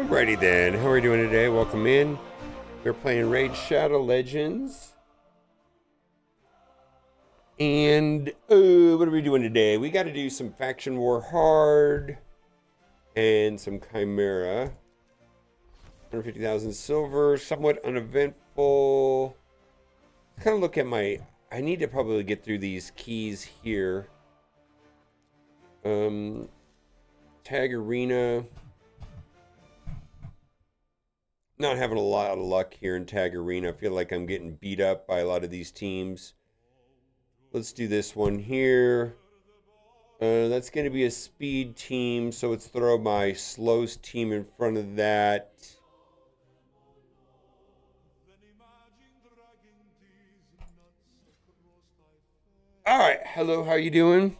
Alrighty then, how are we doing today? Welcome in. We're playing Raid Shadow Legends. And, what are we doing today? We got to do some Faction War Hard and some Chimera. 150,000 silver, somewhat uneventful. Kind of look at my... I need to probably get through these keys here. Tag Arena... Not having a lot of luck here in Tag Arena. I feel like I'm getting beat up by a lot of these teams. Let's do this one here. That's going to be a speed team, so let's throw my slows team in front of that. All right, hello, how you doing?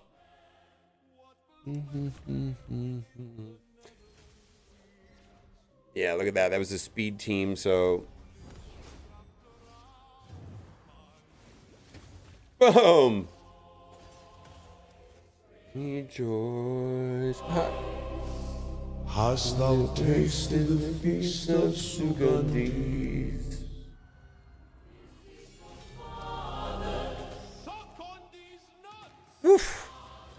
Yeah, look at that. That was a speed team, so... Boom! Rejoice. Hast thou tasted the feast of Sugandhis? Oof.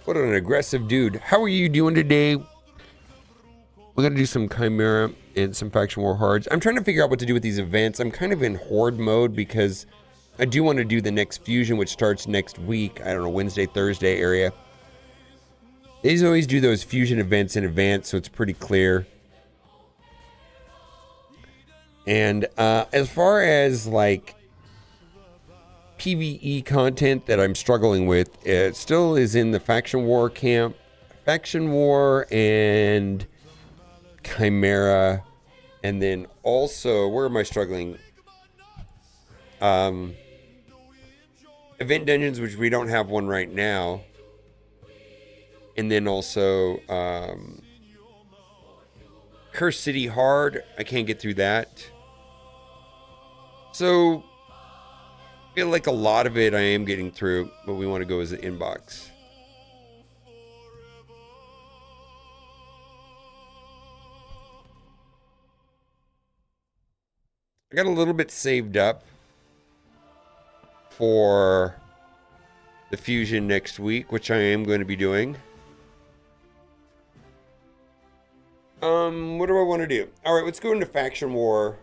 What an aggressive dude. How are you doing today? We're going to do some Chimera and some Faction War Hards. I'm trying to figure out what to do with these events. I'm kind of in Horde mode because I do want to do the next Fusion, which starts next week. I don't know, Wednesday, Thursday area. They always do those Fusion events in advance, so it's pretty clear. And as far as, like, PvE content that I'm struggling with, it still is in the Faction War camp. Faction War and... Chimera, and then also, where am I struggling? Event Dungeons, which we don't have one right now, and then also Curse City Hard. I can't get through that, so I feel like a lot of it I am getting through, but we want to go as the inbox. I got a little bit saved up for the Fusion next week, which I am going to be doing. What do I want to do? All right, let's go into Faction War.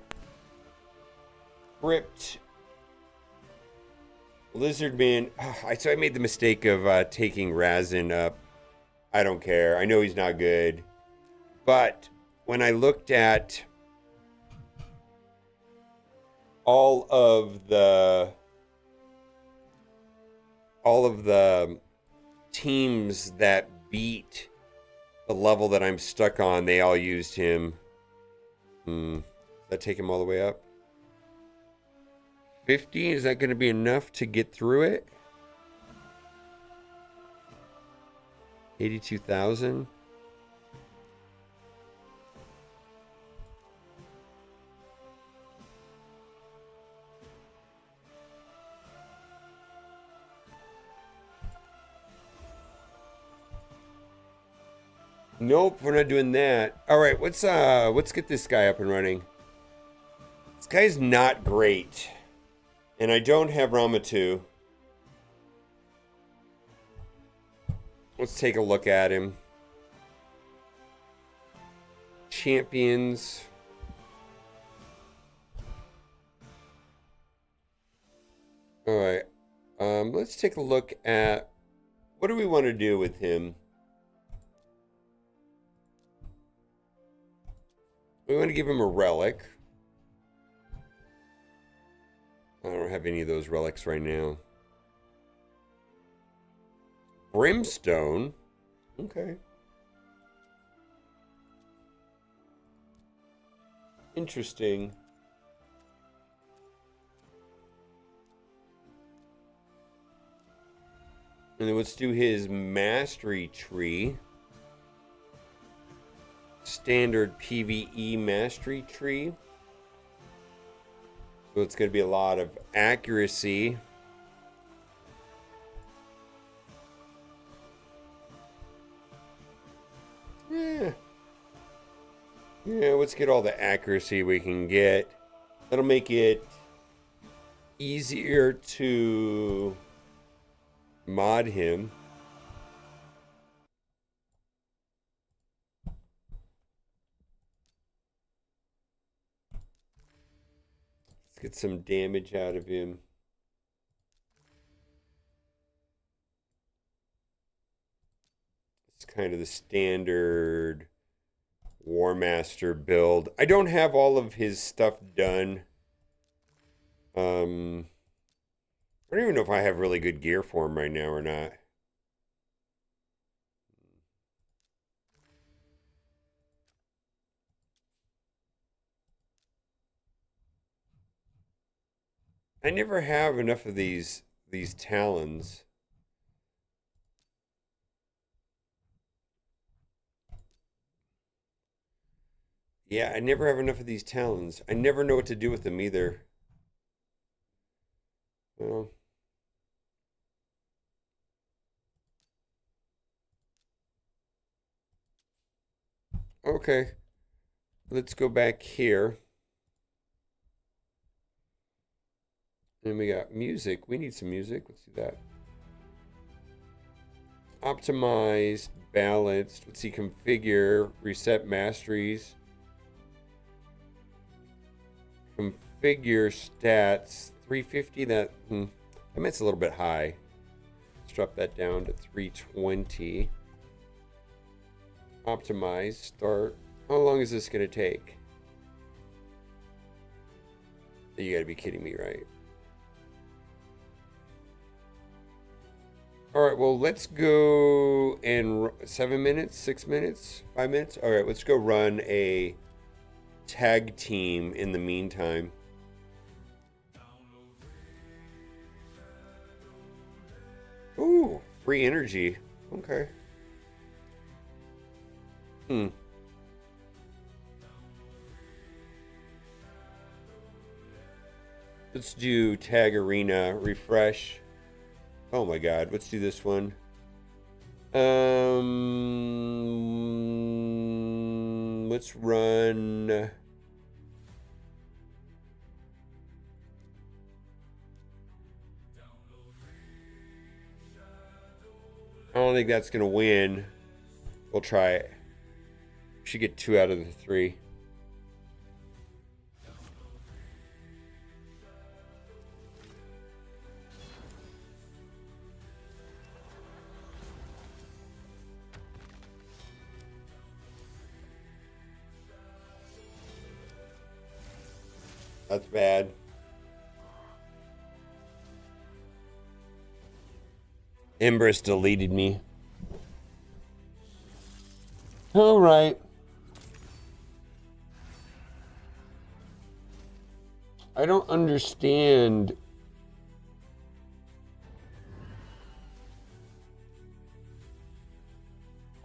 Crypt. Lizardman. So I made the mistake of taking Razin up. I don't care. I know he's not good. But when I looked at all of the teams that beat the level that I'm stuck on, they all used him. Does that take him all the way up? 50? Is that going to be enough to get through it? 82,000? Nope, we're not doing that. All right, let's get this guy up and running. This guy's not great, and I don't have Ramatu. Let's take a look at him. Champions. All right, let's take a look at what do we want to do with him. We want to give him a relic. I don't have any of those relics right now. Brimstone. Okay. Interesting. And then let's do his mastery tree. Standard PvE mastery tree. So it's going to be a lot of accuracy. Yeah, let's get all the accuracy we can get. That'll make it easier to mod him. Let's get some damage out of him. It's kind of the standard War Master build. I don't have all of his stuff done. I don't even know if I have really good gear for him right now or not. I never have enough of these talons. Yeah, I never have enough of these talons. I never know what to do with them either. Well, okay. Let's go back here. And we got music. We need some music. Let's do that. Optimized, balanced. Let's see, configure, reset masteries. Configure stats. 350, that I mean, it's a little bit high. Let's drop that down to 320. Optimize, start. How long is this going to take? You got to be kidding me, right? All right, well, let's go in 7 minutes, 6 minutes, 5 minutes. All right, let's go run a tag team in the meantime. Ooh, free energy. Okay. Let's do tag arena, refresh. Oh my god, let's do this one. Let's run. I don't think that's gonna win. We'll try it. Should get 2 out of the 3. That's bad. Empress deleted me. All right. I don't understand.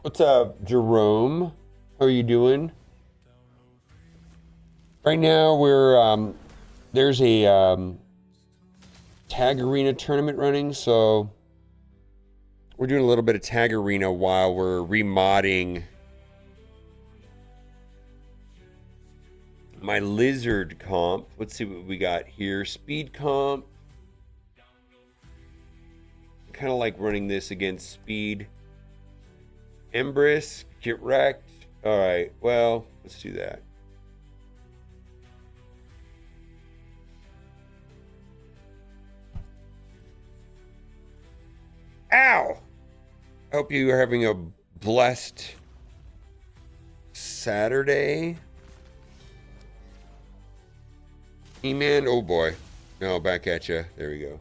What's up, Jerome? How are you doing? Right now we're there's a tag arena tournament running, so we're doing a little bit of tag arena while we're remodding my lizard comp. Let's see what we got here. Speed comp. Kind of like running this against speed. Empress, get wrecked. All right, well, let's do that. Ow! I hope you are having a blessed Saturday. E-Man, oh boy. No, back at you. There we go.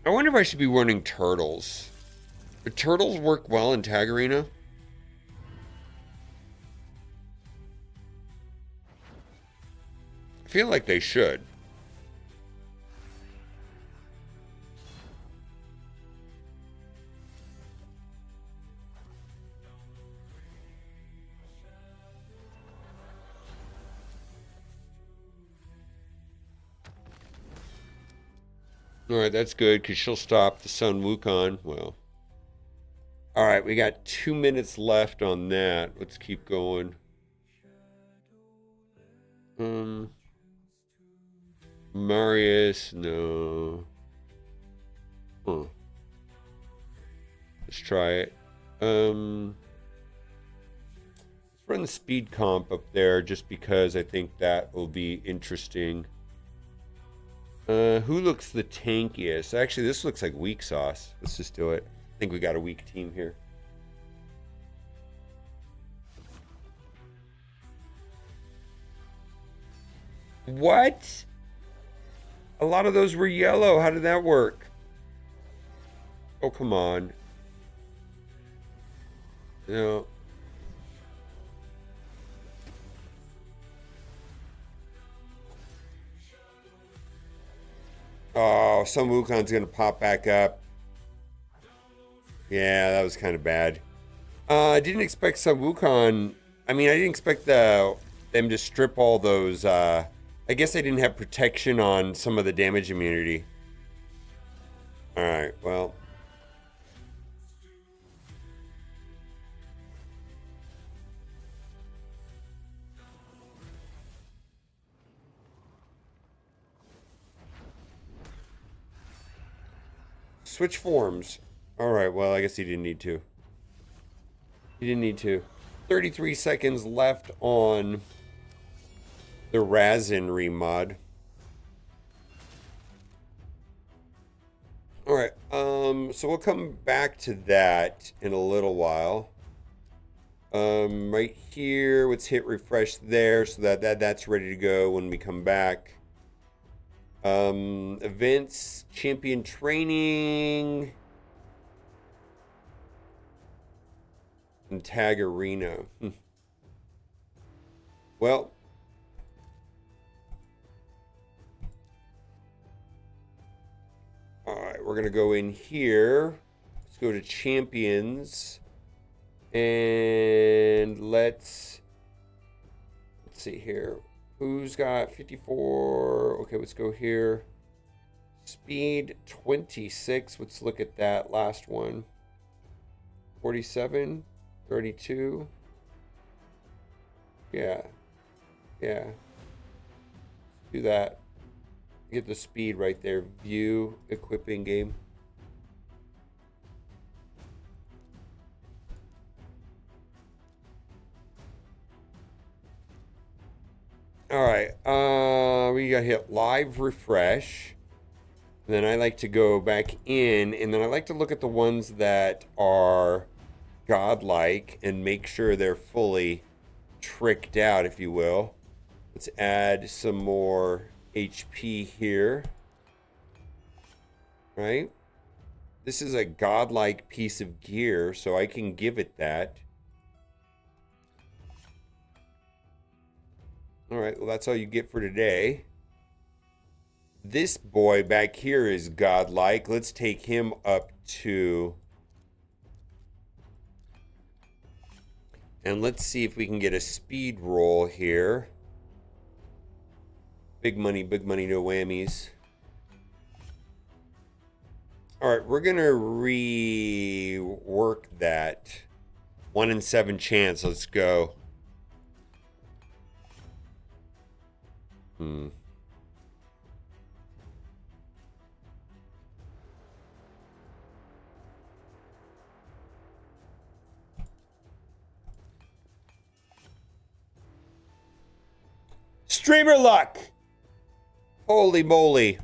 I wonder if I should be running turtles. Do turtles work well in Tag Arena? I feel like they should. Alright, that's good, because she'll stop the Sun Wukong. Well, All right, we got 2 minutes left on that. Let's keep going. Marius, no. Huh. Let's try it. Let's run the speed comp up there just because I think that will be interesting. Who looks the tankiest? Actually, this looks like weak sauce. Let's just do it. I think we got a weak team here. What? A lot of those were yellow. How did that work? Oh, come on. No. Oh, some Wukong's gonna pop back up. Yeah, that was kind of bad. I didn't expect some Wukong. I mean, I didn't expect them to strip all those. I guess I didn't have protection on some of the damage immunity. All right, well. Switch forms. All right, well, I guess he didn't need to. He didn't need to. 33 seconds left on the Razin remod. All right, so we'll come back to that in a little while. Right here, let's hit refresh there so that's ready to go when we come back. Events, champion training, and tag arena. Well, all right, we're gonna go in here. Let's go to champions, and let's see here. Who's got 54? Okay, let's go here. Speed 26. Let's look at that last one. 47, 32. Yeah. Do that. Get the speed right there. View equipping game. All right, we got to hit live refresh. And then I like to go back in, and then I like to look at the ones that are godlike and make sure they're fully tricked out, if you will. Let's add some more HP here. Right? This is a godlike piece of gear, so I can give it that. All right, well, that's all you get for today. This boy back here is godlike. Let's take him up to... And let's see if we can get a speed roll here. Big money, no whammies. All right, we're going to rework that. 1 in 7 chance. Let's go. Streamer luck! Holy moly.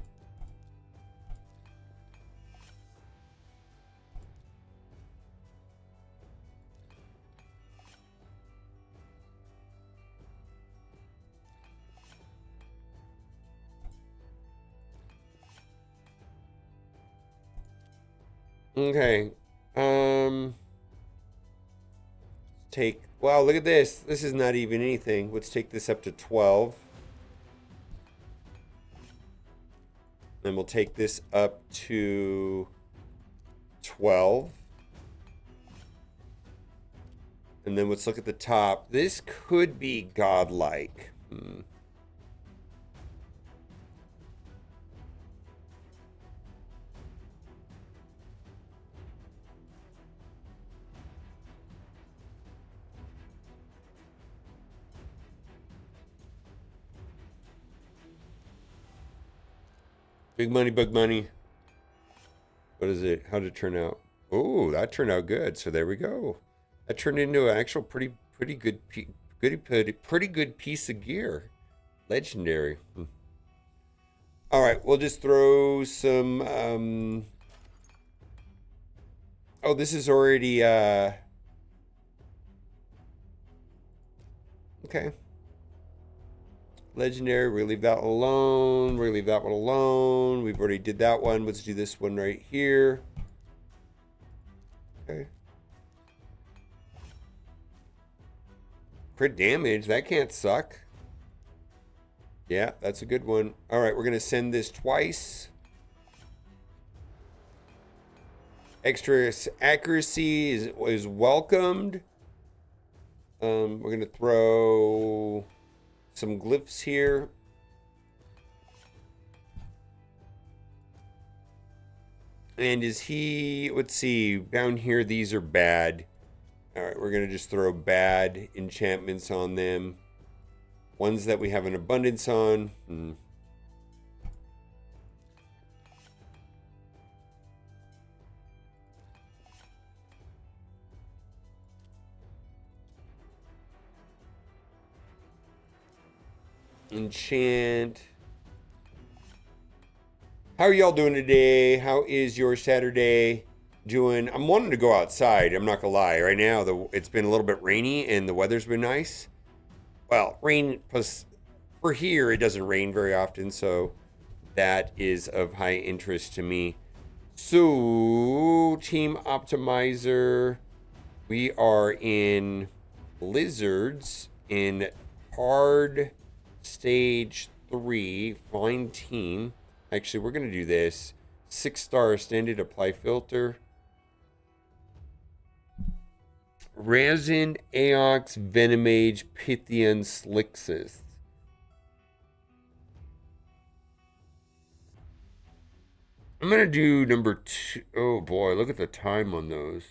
Okay. Wow, look at this. This is not even anything. Let's take this up to 12. Then we'll take this up to 12. And then let's look at the top. This could be godlike. Big money, big money. What is it? How did it turn out? Oh, that turned out good. So there we go. That turned into an actual pretty good piece of gear. Legendary. All right, we'll just throw some. Oh, this is already. Okay. Legendary. We leave that alone. We leave that one alone. We've already did that one. Let's do this one right here. Okay. Crit damage. That can't suck. Yeah, that's a good one. All right, we're going to send this twice. Extra accuracy is welcomed. We're going to throw some glyphs here. And is he, let's see, down here, these are bad. All right, we're going to just throw bad enchantments on them. Ones that we have an abundance on. Enchant. How are y'all doing today? How is your Saturday doing? I'm wanting to go outside. I'm not gonna lie. Right now, it's been a little bit rainy and the weather's been nice. Well, rain plus for here, it doesn't rain very often, so that is of high interest to me. So, Team Optimizer, we are in Lizards in hard stage 3. Find team. Actually, we're going to do this. 6-star standard apply filter. Resin, Aox, Venomage, Pythian, Slixus. I'm going to do number 2. Oh boy, look at the time on those.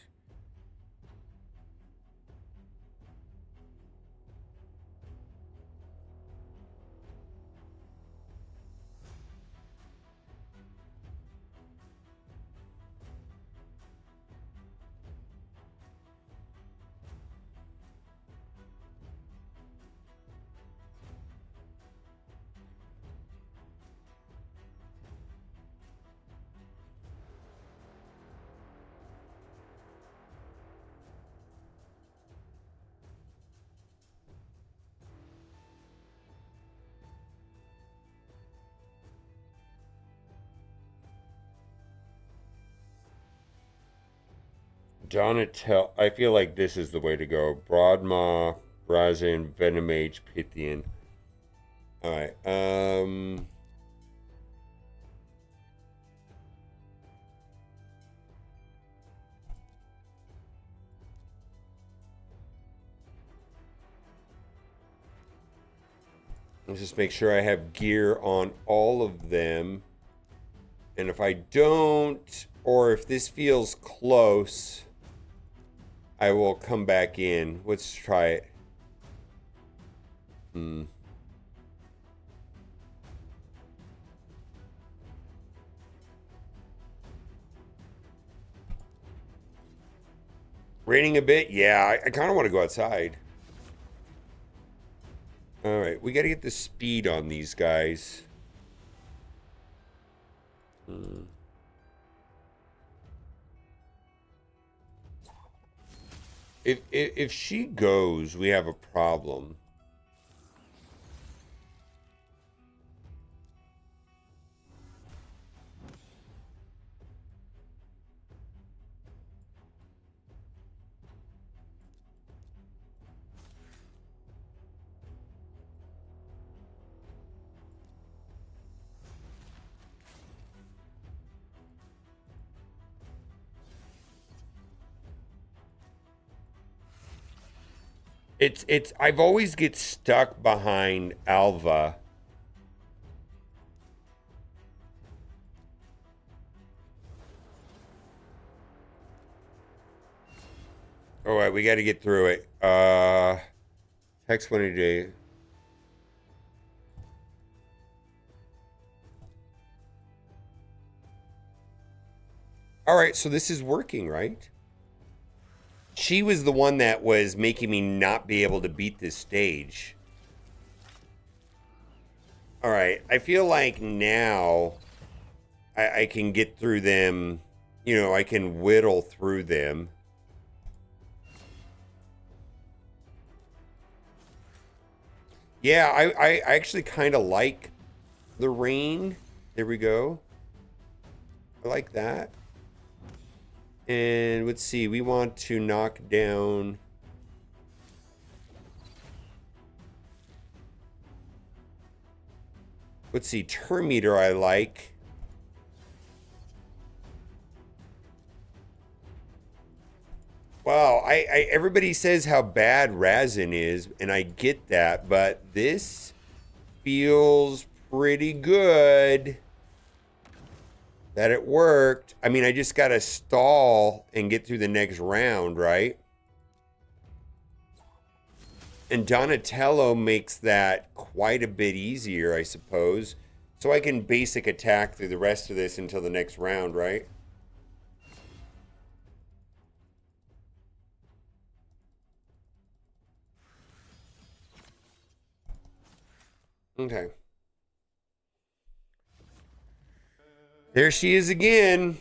Donatel, I feel like this is the way to go. Broadmaw, Brazin, Venomage, Pythian. Alright, let's just make sure I have gear on all of them. And if I don't, or if this feels close, I will come back in. Let's try it. Raining a bit? Yeah, I kind of want to go outside. All right, we got to get the speed on these guys. If she goes, we have a problem. I've always get stuck behind Alva. All right, we got to get through it. Text one a day. All right, so this is working, right? She was the one that was making me not be able to beat this stage. All right, I feel like now I can get through them. You know, I can whittle through them. Yeah, I actually kind of like the rain. There we go. I like that. And let's see, we want to knock down. Let's see, turn meter I like. Wow, everybody says how bad Razin is, and I get that, but this feels pretty good that it worked. I mean, I just gotta stall and get through the next round, right? And Donatello makes that quite a bit easier, I suppose. So I can basic attack through the rest of this until the next round, right? Okay. There she is again.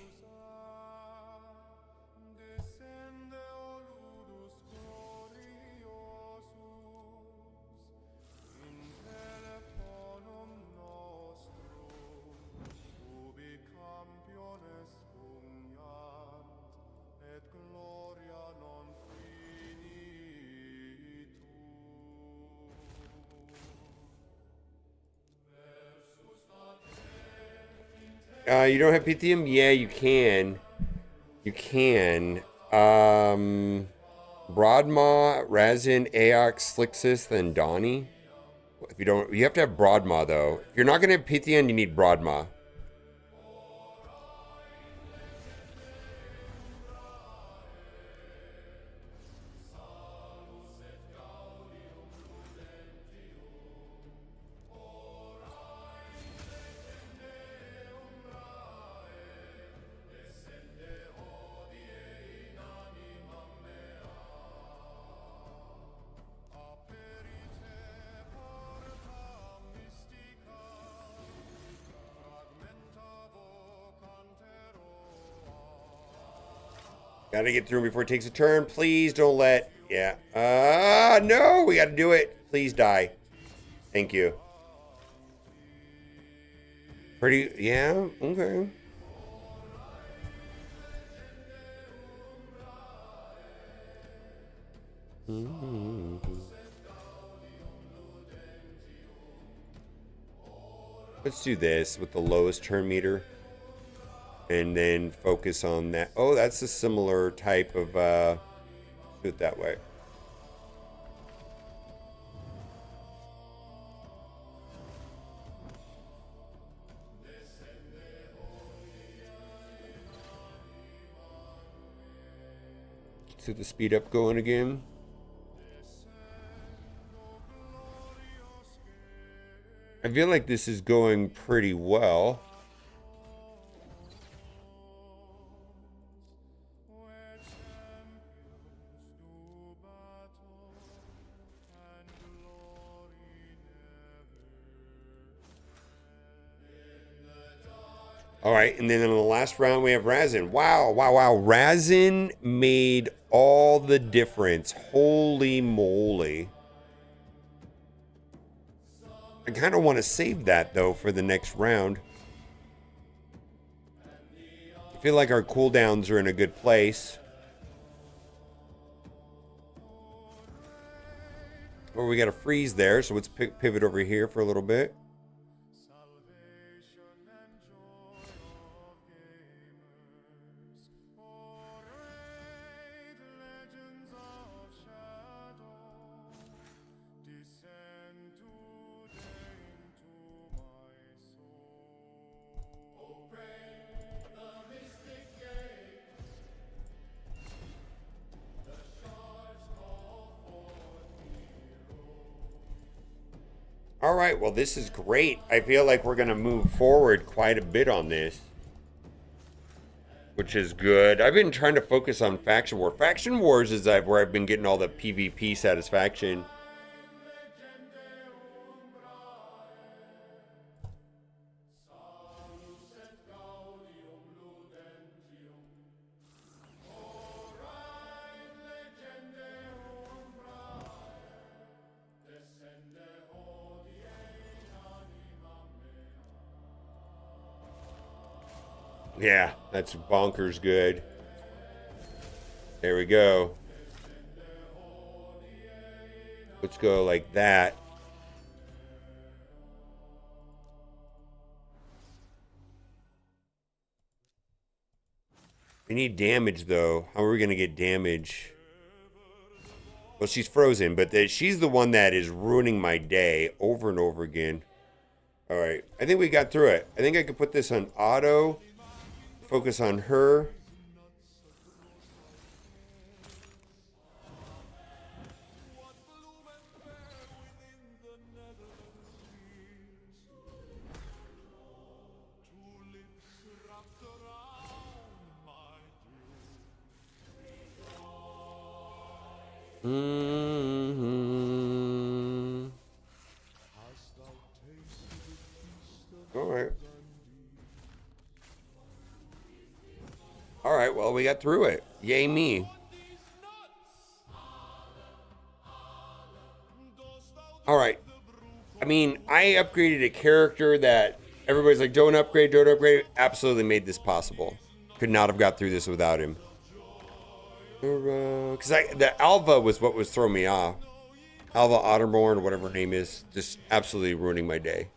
You don't have Pythium? Yeah, you can. You can. Broadmaw, Razin, Aox, Slixus, then Donnie. If you don't, you have to have Broadmaw though. If you're not gonna have Pythian, you need Broadmaw. Gotta get through him before it takes a turn. Please don't let. Yeah. No, we gotta do it. Please die. Thank you. Pretty. Yeah. Okay. Let's do this with the lowest turn meter. And then focus on that. Oh, that's a similar type of, do it that way. See the speed up going again. I feel like this is going pretty well. All right, and then in the last round we have Razin. Wow, wow, wow. Razin made all the difference. Holy moly. I kind of want to save that, though, for the next round. I feel like our cooldowns are in a good place. Or we got a freeze there, so let's pivot over here for a little bit. All right, well, this is great. I feel like we're going to move forward quite a bit on this. which is good. I've been trying to focus on faction war. Faction wars is where I've been getting all the PvP satisfaction. Yeah, that's bonkers good. There we go. Let's go like that. We need damage, though. How are we going to get damage? Well, she's frozen, but she's the one that is ruining my day over and over again. All right. I think we got through it. I think I could put this on auto. Focus on her. Mm-hmm. All right. All right, well, we got through it. Yay me. All right. I mean, I upgraded a character that everybody's like, don't upgrade, don't upgrade. Absolutely made this possible. Could not have got through this without him. Because the Alva was what was throwing me off. Alva Otterborn, or whatever her name is, just absolutely ruining my day.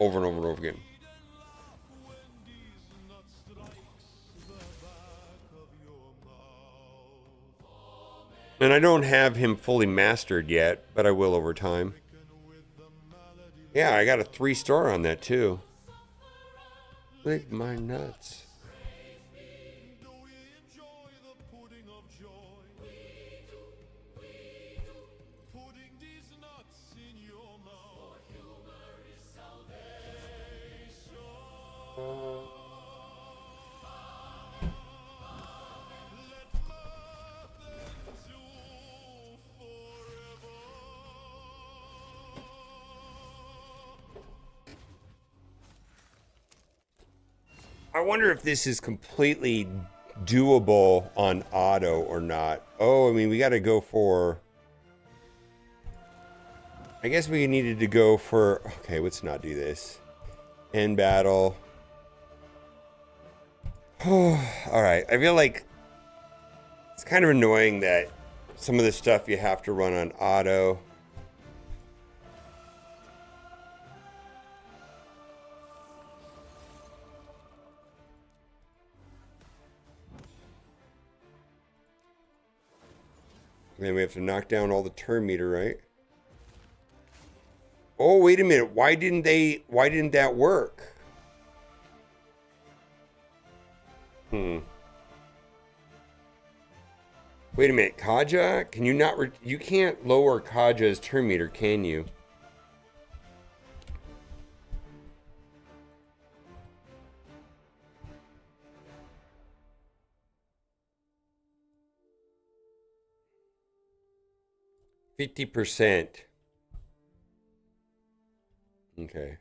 Over and over and over again. And I don't have him fully mastered yet, but I will over time. Yeah, I got a 3-star on that too. Lick my nuts. I wonder if this is completely doable on auto or not. Oh, I mean, we got to go for... I guess we needed to go for... Okay, let's not do this. End battle. All right, I feel like it's kind of annoying that some of the stuff you have to run on auto. And then we have to knock down all the turn meter, right? Oh, wait a minute. Why didn't that work? Wait a minute, Kaja? Can you not... you can't lower Kaja's turn meter, can you? %. Okay.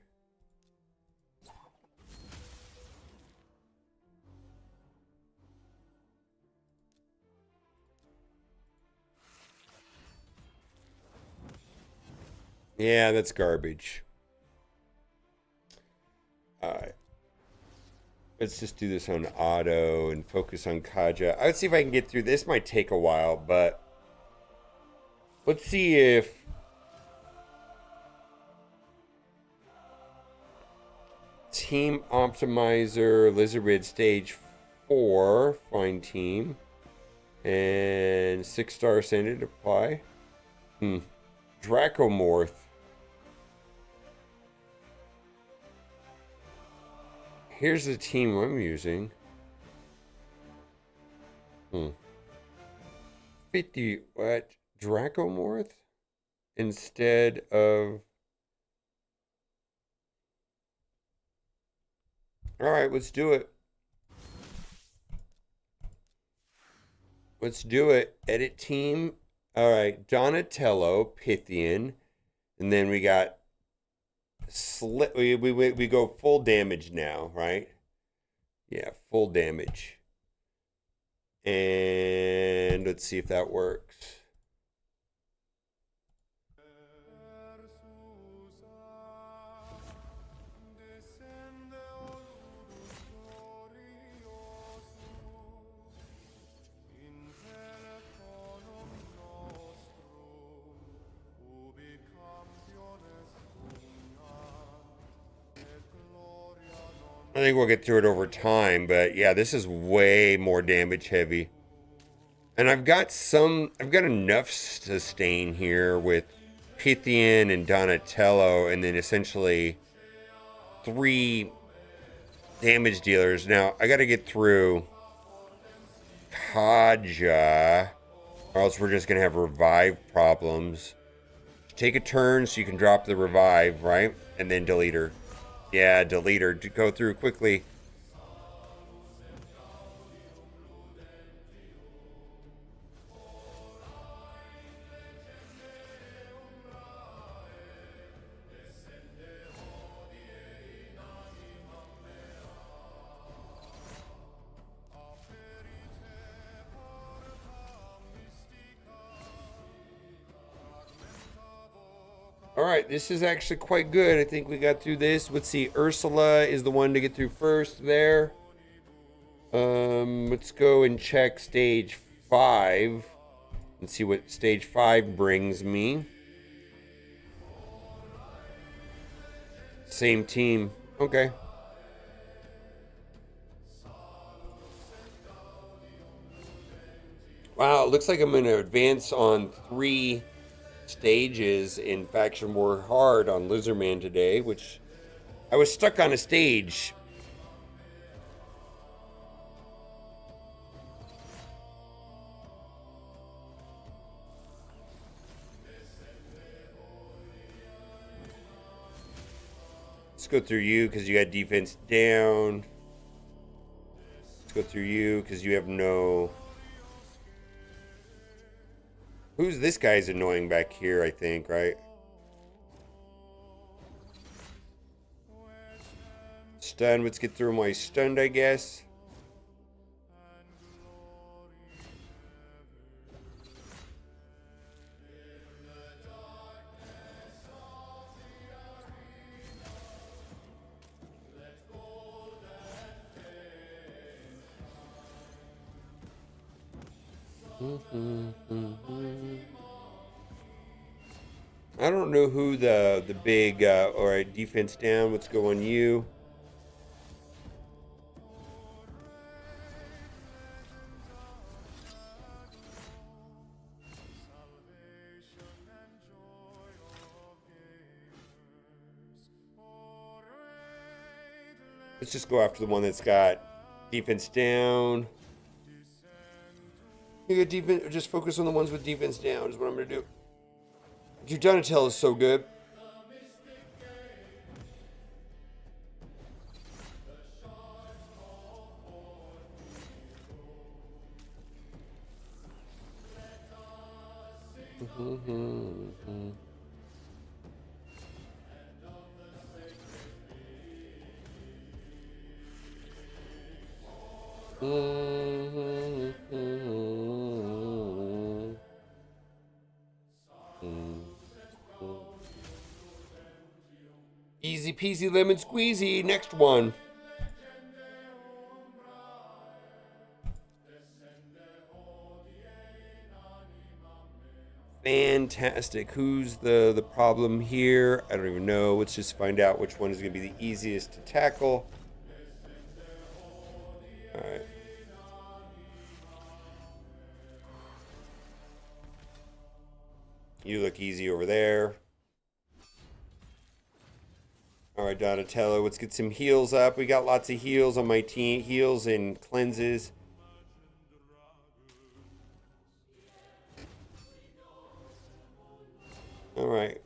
Yeah, that's garbage. All right. Let's just do this on auto and focus on Kaja. Let's see if I can get through. This might take a while, but let's see if... Team Optimizer, Lizard Stage 4, find team. And 6-star ascended, apply. Dracomorph. Here's the team I'm using. 50, what? Dracomorph? Instead of... All right, let's do it. Let's do it. Edit team. All right, Donatello, Pythian, and then we got we go full damage now, right? Yeah, full damage. And let's see if that works. I think we'll get through it over time, but yeah, this is way more damage heavy. And I've got enough sustain here with Pythian and Donatello, and then essentially 3 damage dealers. Now, I got to get through Kaja, or else we're just going to have revive problems. Take a turn so you can drop the revive, right? And then delete her. Yeah, delete her to go through quickly. All right, this is actually quite good. I think we got through this. Let's see. Ursula is the one to get through first there. Let's go and check stage 5 and see what stage 5 brings me. Same team. Okay. Wow, it looks like I'm going to advance on 3 stages in Faction War Hard on Lizardman today, which I was stuck on a stage. Let's go through you because you got defense down. Let's go through you because you have no... Who's this guy's annoying back here, I think, right? Stun. Let's get through him while he's stunned, I guess. I don't know who the big all right, defense down. Let's go on you. Let's just go after the one that's got defense down. You get defense. Just focus on the ones with defense down. Is what I'm gonna do. Your Donatello is so good. Easy peasy lemon squeezy. Next one. Fantastic. Who's the problem here? I don't even know. Let's just find out which one is going to be the easiest to tackle. All right. You look easy over there. All right, Donatello, let's get some heals up. We got lots of heals on my team. Heals and cleanses. All right.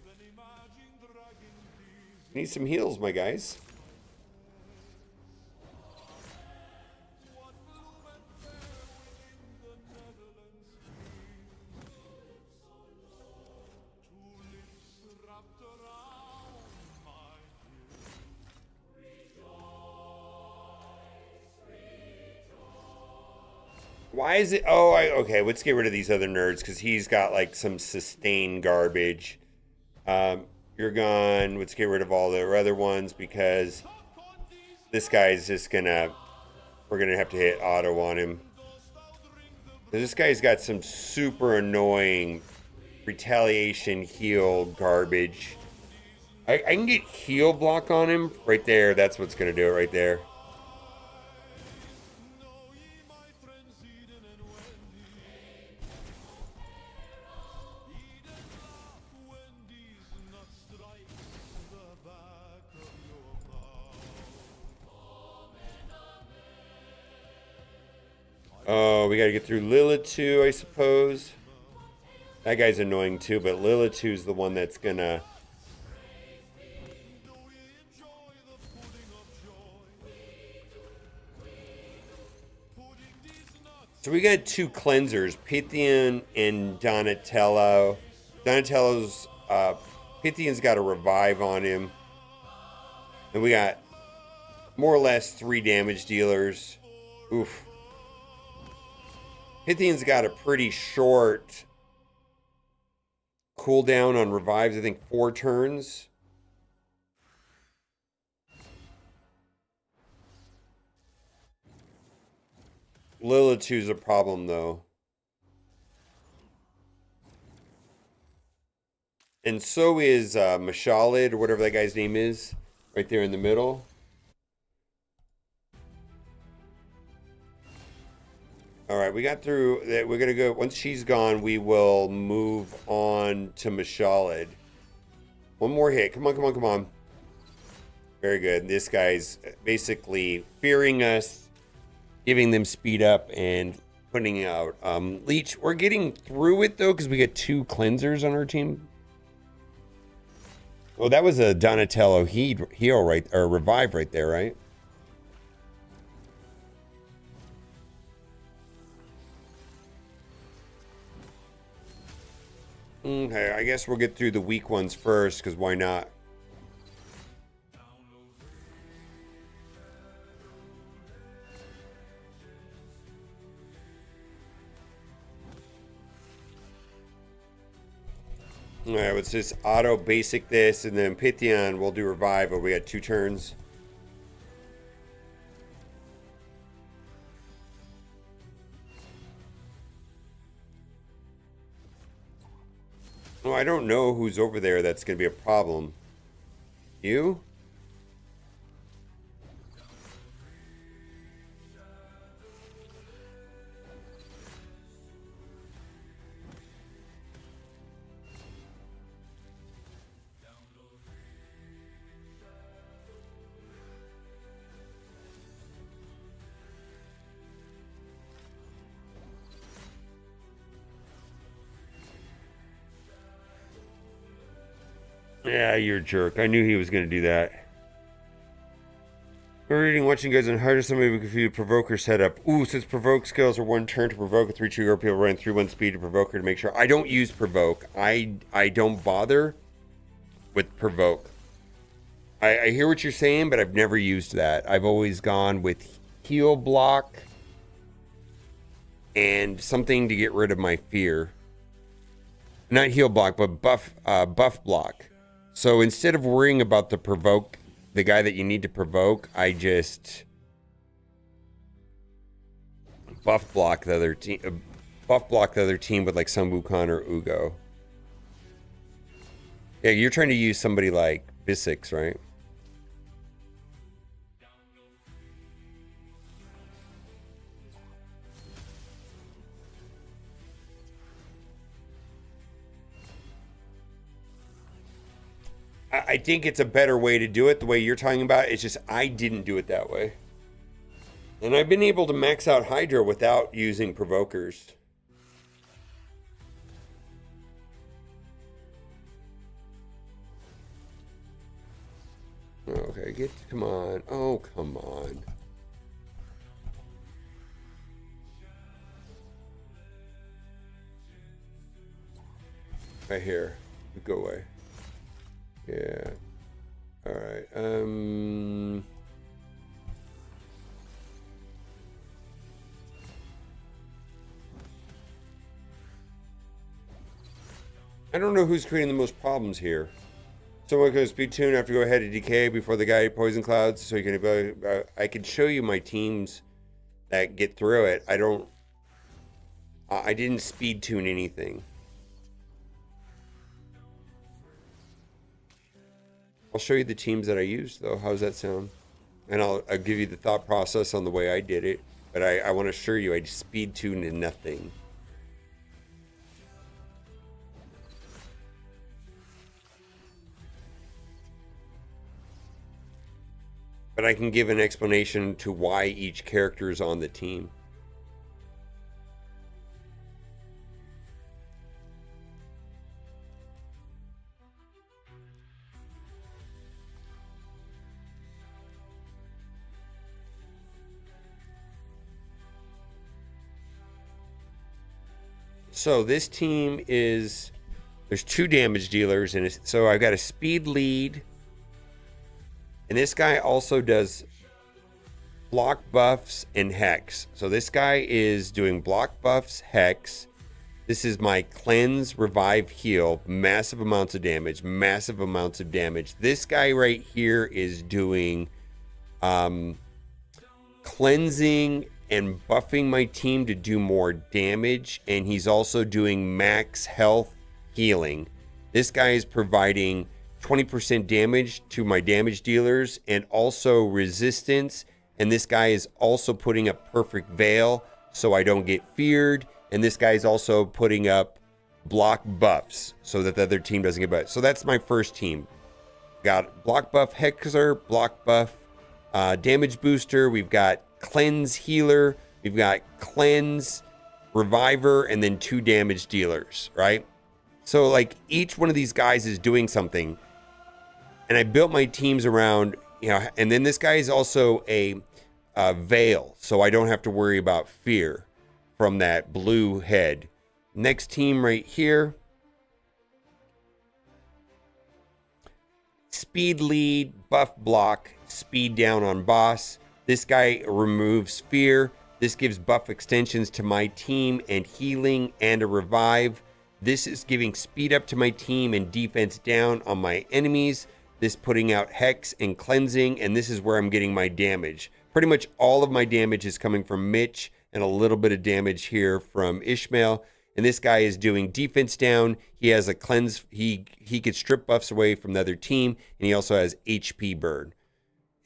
Need some heals, my guys. Why is it? Okay. Let's get rid of these other nerds because he's got like some sustained garbage. You're gone. Let's get rid of all the other ones because this guy's just gonna. We're gonna have to hit auto on him. This guy's got some super annoying retaliation heal garbage. I can get heal block on him right there. That's what's gonna do it right there. Oh, we gotta get through Lilith too, I suppose. That guy's annoying too, but Lilith is the one that's gonna. So we got two cleansers, Pythian and Donatello. Donatello's Pythian's got a revive on him. And we got more or less 3 damage dealers. Oof. Pythian's got a pretty short cooldown on revives, I think 4 turns. Lilitu's a problem though. And so is Mashalid, or whatever that guy's name is, right there in the middle. All right, we got through that. We're gonna go. Once she's gone, we will move on to Mashalid. One more hit. Come on, come on, come on. Very good. This guy's basically fearing us, giving them speed up, and putting out Leech. We're getting through it though, because we got 2 cleansers on our team. Oh, that was a Donatello heal right, or revive right there, right? Okay, I guess we'll get through the weak ones first, because why not? Alright, let's just auto basic this, and then Pythian will do revive, but we got 2 turns. Oh, I don't know who's over there that's going to be a problem. You? Yeah, you're a jerk. I knew he was going to do that. We're reading, watching guys on harder somebody we confuse provoker setup. Ooh, since provoke skills are 1 turn to provoke a 3 trigger, people running 3/1 speed to provoker to make sure. I don't use provoke. I don't bother with provoke. I hear what you're saying, but I've never used that. I've always gone with heal block and something to get rid of my fear. Not heal block, but buff block. So instead of worrying about the guy that you need to provoke, I just buff block the other team. With like some Wukong or Ugo. Yeah, you're trying to use somebody like Visix, right? I think it's a better way to do it the way you're talking about. It's just I didn't do it that way. And I've been able to max out Hydra without using provokers. Okay, come on. Oh, come on. Right here. Go away. Yeah. All right. I don't know who's creating the most problems here. Someone goes speed tune after go ahead to decay before the guy poison clouds, so you can. I can show you my teams that get through it. I don't. I didn't speed tune anything. I'll show you the teams that I used, though. How's that sound? And I'll give you the thought process on the way I did it. But I want to assure you, I speed tuned in nothing. But I can give an explanation to why each character is on the team. So this team is, there's 2 damage dealers, and so I've got a speed lead, and this guy also does block buffs and hex. So this guy is doing block buffs, hex. This is my cleanse, revive, heal, massive amounts of damage, massive amounts of damage. This guy right here is doing cleansing and buffing my team to do more damage, and he's also doing max health healing. This guy is providing 20% damage to my damage dealers and also resistance, and this guy is also putting up perfect veil so I don't get feared, and this guy is also putting up block buffs so that the other team doesn't get buffed. So that's my first team. Got block buff hexer, block buff damage booster. We've got cleanse healer, we've got cleanse reviver, and then 2 damage dealers, right? So like each one of these guys is doing something, and I built my teams around, and then this guy is also a veil, so I don't have to worry about fear from that blue head. Next team right here, speed lead, buff block, speed down on boss. This guy removes fear. This gives buff extensions to my team and healing and a revive. This is giving speed up to my team and defense down on my enemies. This putting out hex and cleansing, and this is where I'm getting my damage. Pretty much all of my damage is coming from Mitch and a little bit of damage here from Ishmael. And this guy is doing defense down. He has a cleanse. He could strip buffs away from the other team, and he also has HP burn.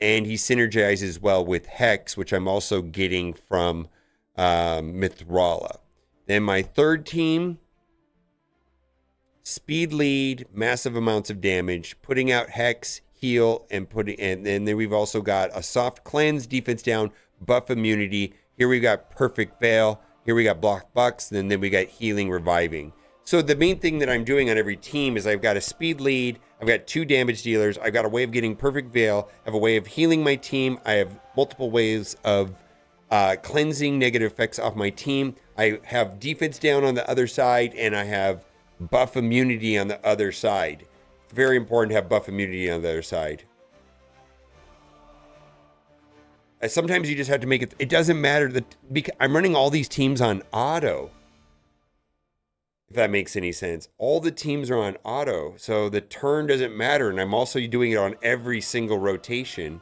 And he synergizes well with Hex, which I'm also getting from Mithrala. Then my third team, speed lead, massive amounts of damage, putting out Hex, heal, and then we've also got a soft cleanse, defense down, buff immunity. Here we got perfect veil. Here we got block bucks, and then we got healing, reviving. So the main thing that I'm doing on every team is I've got a speed lead, I've got 2 damage dealers, I've got a way of getting perfect veil, I have a way of healing my team, I have multiple ways of cleansing negative effects off my team, I have defense down on the other side, and I have buff immunity on the other side. It's very important to have buff immunity on the other side. Sometimes you just have to make it, it doesn't matter that because I'm running all these teams on auto. If that makes any sense. All the teams are on auto, so the turn doesn't matter, and I'm also doing it on every single rotation.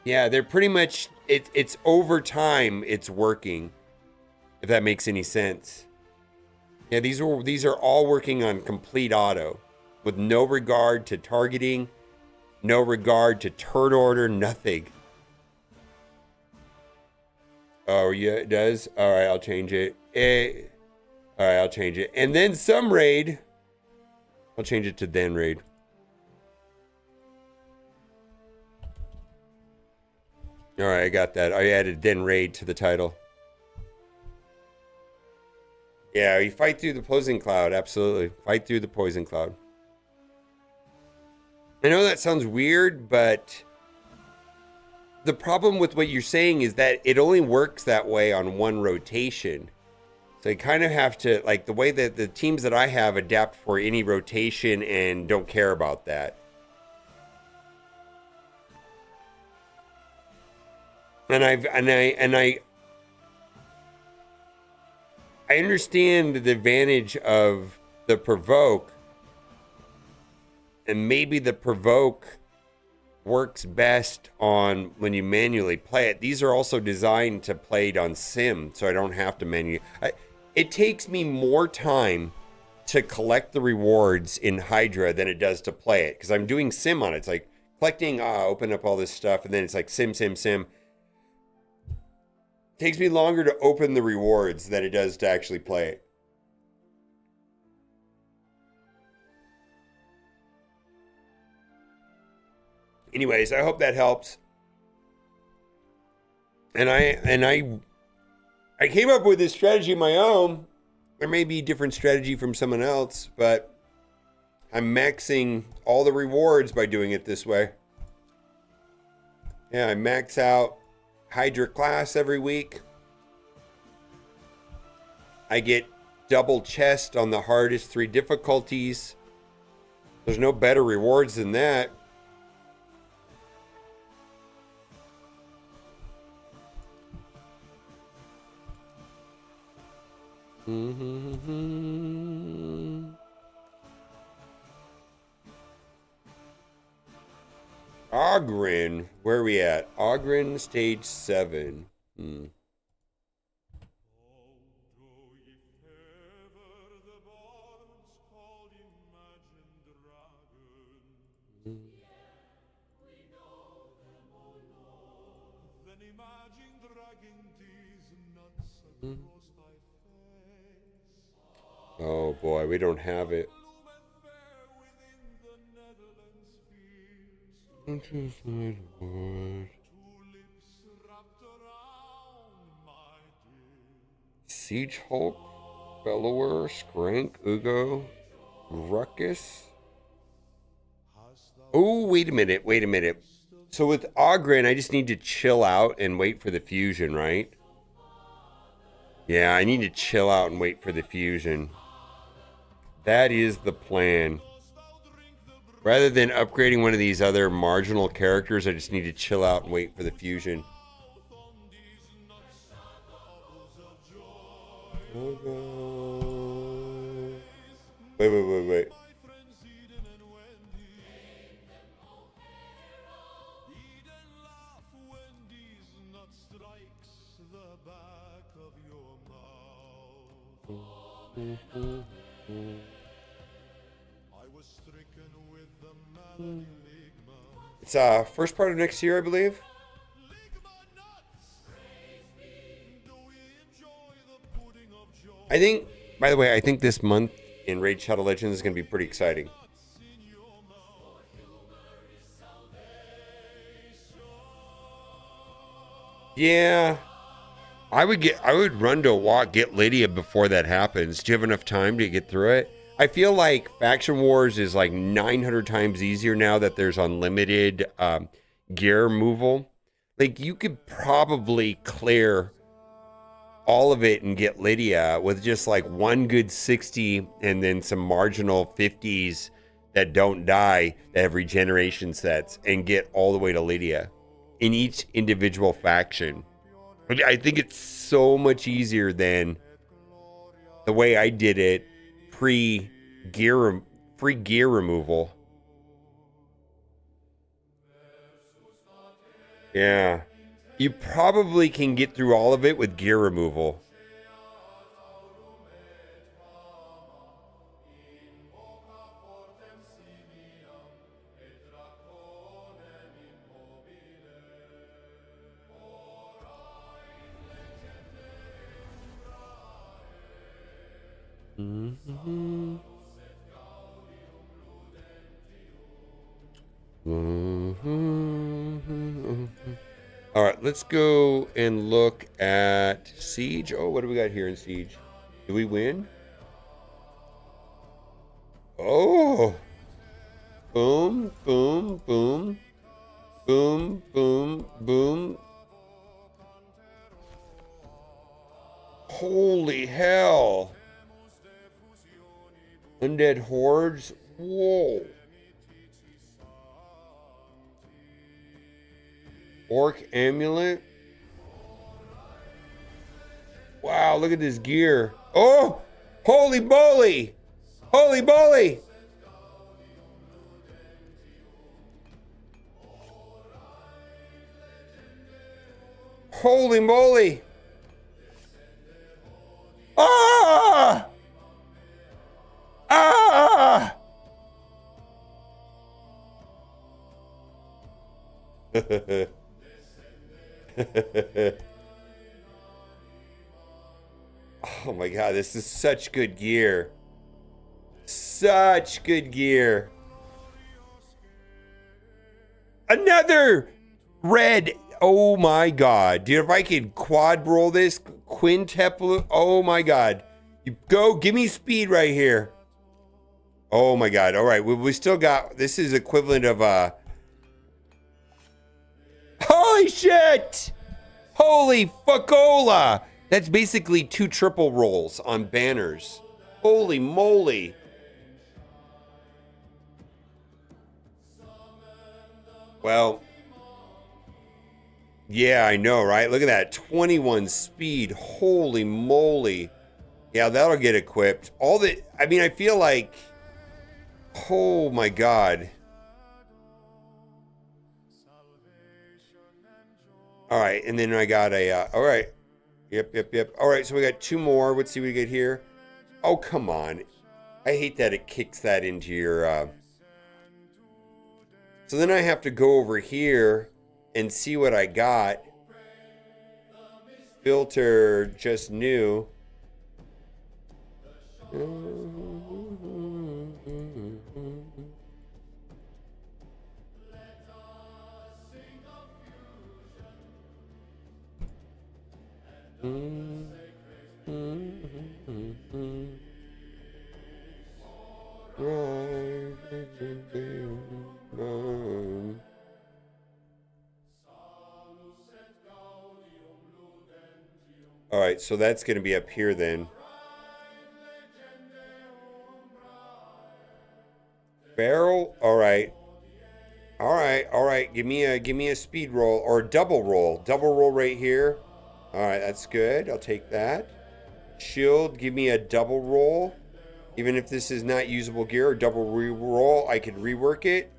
Yeah, they're pretty much, it's over time it's working, if that makes any sense. Yeah, these are all working on complete auto, with no regard to targeting, no regard to turn order, nothing. Oh yeah, it does? Alright, I'll change it. Alright, I'll change it. And then some raid. I'll change it to then raid. Alright, I got that. I added then raid to the title. Yeah, you fight through the poison cloud. Absolutely. Fight through the poison cloud. I know that sounds weird, but the problem with what you're saying is that it only works that way on one rotation. So you kind of have to, like, the way that the teams that I have adapt for any rotation and don't care about that. And I understand the advantage of the provoke, and maybe the provoke works best on when you manually play it. These are also designed to play it on sim, so I don't have to manually. It takes me more time to collect the rewards in Hydra than it does to play it, because I'm doing sim on it. It's like collecting, open up all this stuff, and then it's like sim. It takes me longer to open the rewards than it does to actually play it. Anyways, I hope that helps. And I came up with this strategy of my own. There may be a different strategy from someone else, but I'm maxing all the rewards by doing it this way. Yeah, I max out Hydra class every week. I get double chest on the hardest 3 difficulties. There's no better rewards than that. Ogren, where are we at? Ogren stage 7. Oh boy, we don't have it. Siege Hulk, Bellower, Skrank, Ugo, Ruckus. Oh, wait a minute. So with Ogren, I just need to chill out and wait for the fusion, right? Yeah, I need to chill out and wait for the fusion. That is the plan. Rather than upgrading one of these other marginal characters, I just need to chill out and wait for the fusion. Wait. It's first part of next year, I believe. I think, by the way, I think this month in Raid Shadow Legends is going to be pretty exciting. Yeah. I would run to a walk, get Lydia before that happens. Do you have enough time to get through it? I feel like Faction Wars is like 900 times easier now that there's unlimited gear removal. Like, you could probably clear all of it and get Lydia with just like one good 60 and then some marginal 50s that don't die that have regeneration sets, and get all the way to Lydia in each individual faction. I think it's so much easier than the way I did it free gear removal. Yeah. You probably can get through all of it with gear removal. All right, let's go and look at Siege. Oh, what do we got here in Siege? Did we win? Oh. Boom, boom, boom. Boom, boom, boom. Holy hell. Undead hordes. Whoa. Orc amulet. Wow, look at this gear. Oh, holy moly. Holy moly! Holy moly! Ah! Ah! Oh my god, this is such good gear. Such good gear. Another red. Oh my god. Dude, if I could quad roll this, quintuple. Oh my god. You go, give me speed right here. Oh my god. All right, we still got, this is equivalent of holy shit! Holy fuckola! That's basically 2 triple rolls on banners. Holy moly. Well, yeah, I know, right? Look at that. 21 speed. Holy moly. Yeah, that'll get equipped. All the, I mean, I feel like, oh my god. All right, and then I got a, all right. Yep. All right, so we got 2 more. Let's see what we get here. Oh, come on. I hate that it kicks that into your, so then I have to go over here and see what I got. Filter just new. All right, so that's going to be up here then. Barrel. All right. Give me a speed roll or a double roll. Double roll right here. All right, that's good. I'll take that. Shield. Give me a double roll. Even if this is not usable gear or double re-roll, I could rework it.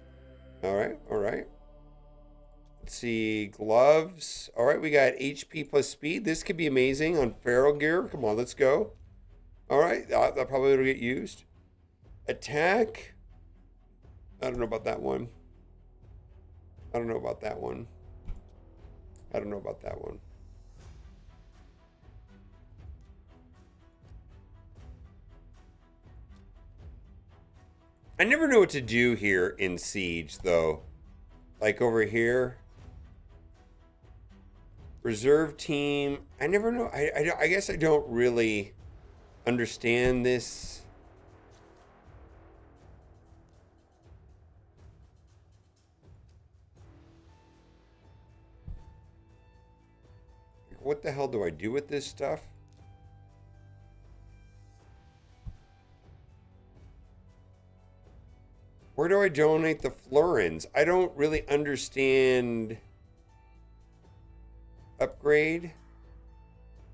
All right. Let's see, gloves. All right, we got HP plus speed. This could be amazing on feral gear. Come on, let's go. All right, that probably will get used. Attack. I don't know about that one. I don't know about that one. I never know what to do here in Siege, though. Like over here. Reserve team. I never know. I guess I don't really understand this. What the hell do I do with this stuff? Where do I donate the florins? I don't really understand. Upgrade.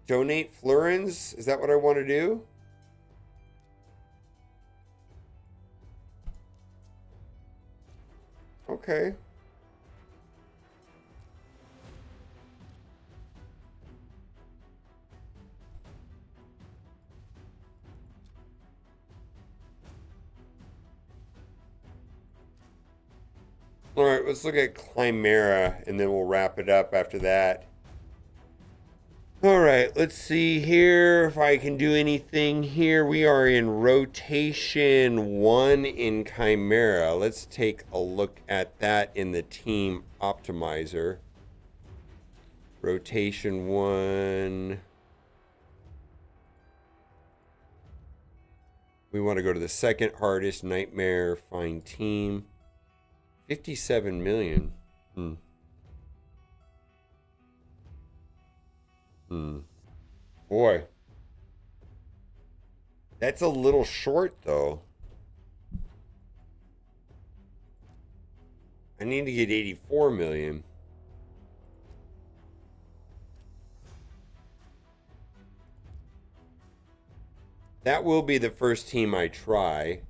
Donate florins. Is that what I want to do? Okay. All right, let's look at Chimera and then we'll wrap it up after that. All right, let's see here if I can do anything here. We are in rotation 1 in Chimera. Let's take a look at that in the team optimizer. Rotation 1. We want to go to the second hardest, Nightmare, find team. 57 million. Boy. That's a little short, though. I need to get 84 million. That will be the first team I try.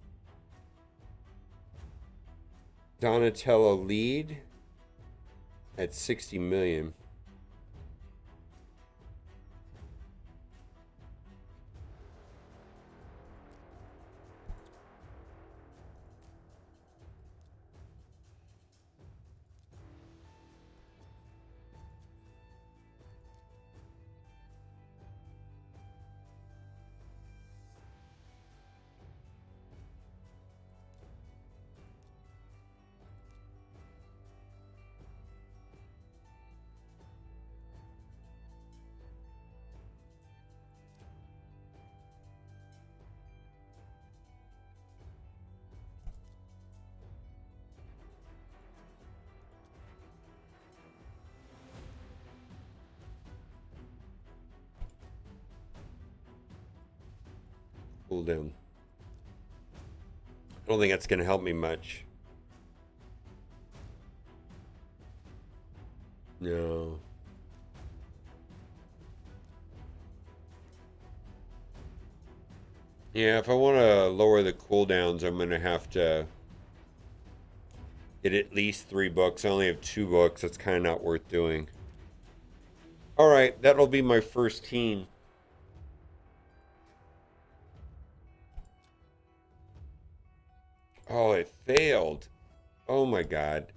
Donatello lead at 60 million. Cool down. I don't think that's going to help me much. No. Yeah, if I want to lower the cooldowns, I'm going to have to get at least 3 books. I only have 2 books. That's kind of not worth doing. All right, that'll be my first team. Oh, it failed. Oh my God.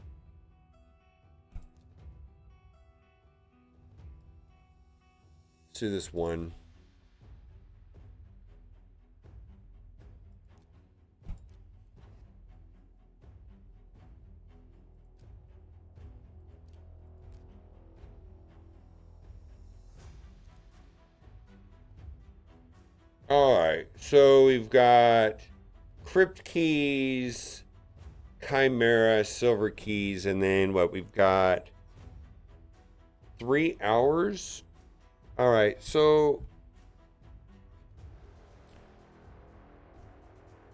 Let's do this one. All right, so we've got Crypt Keys, Chimera, Silver Keys, and then what we've got 3 hours. All right, so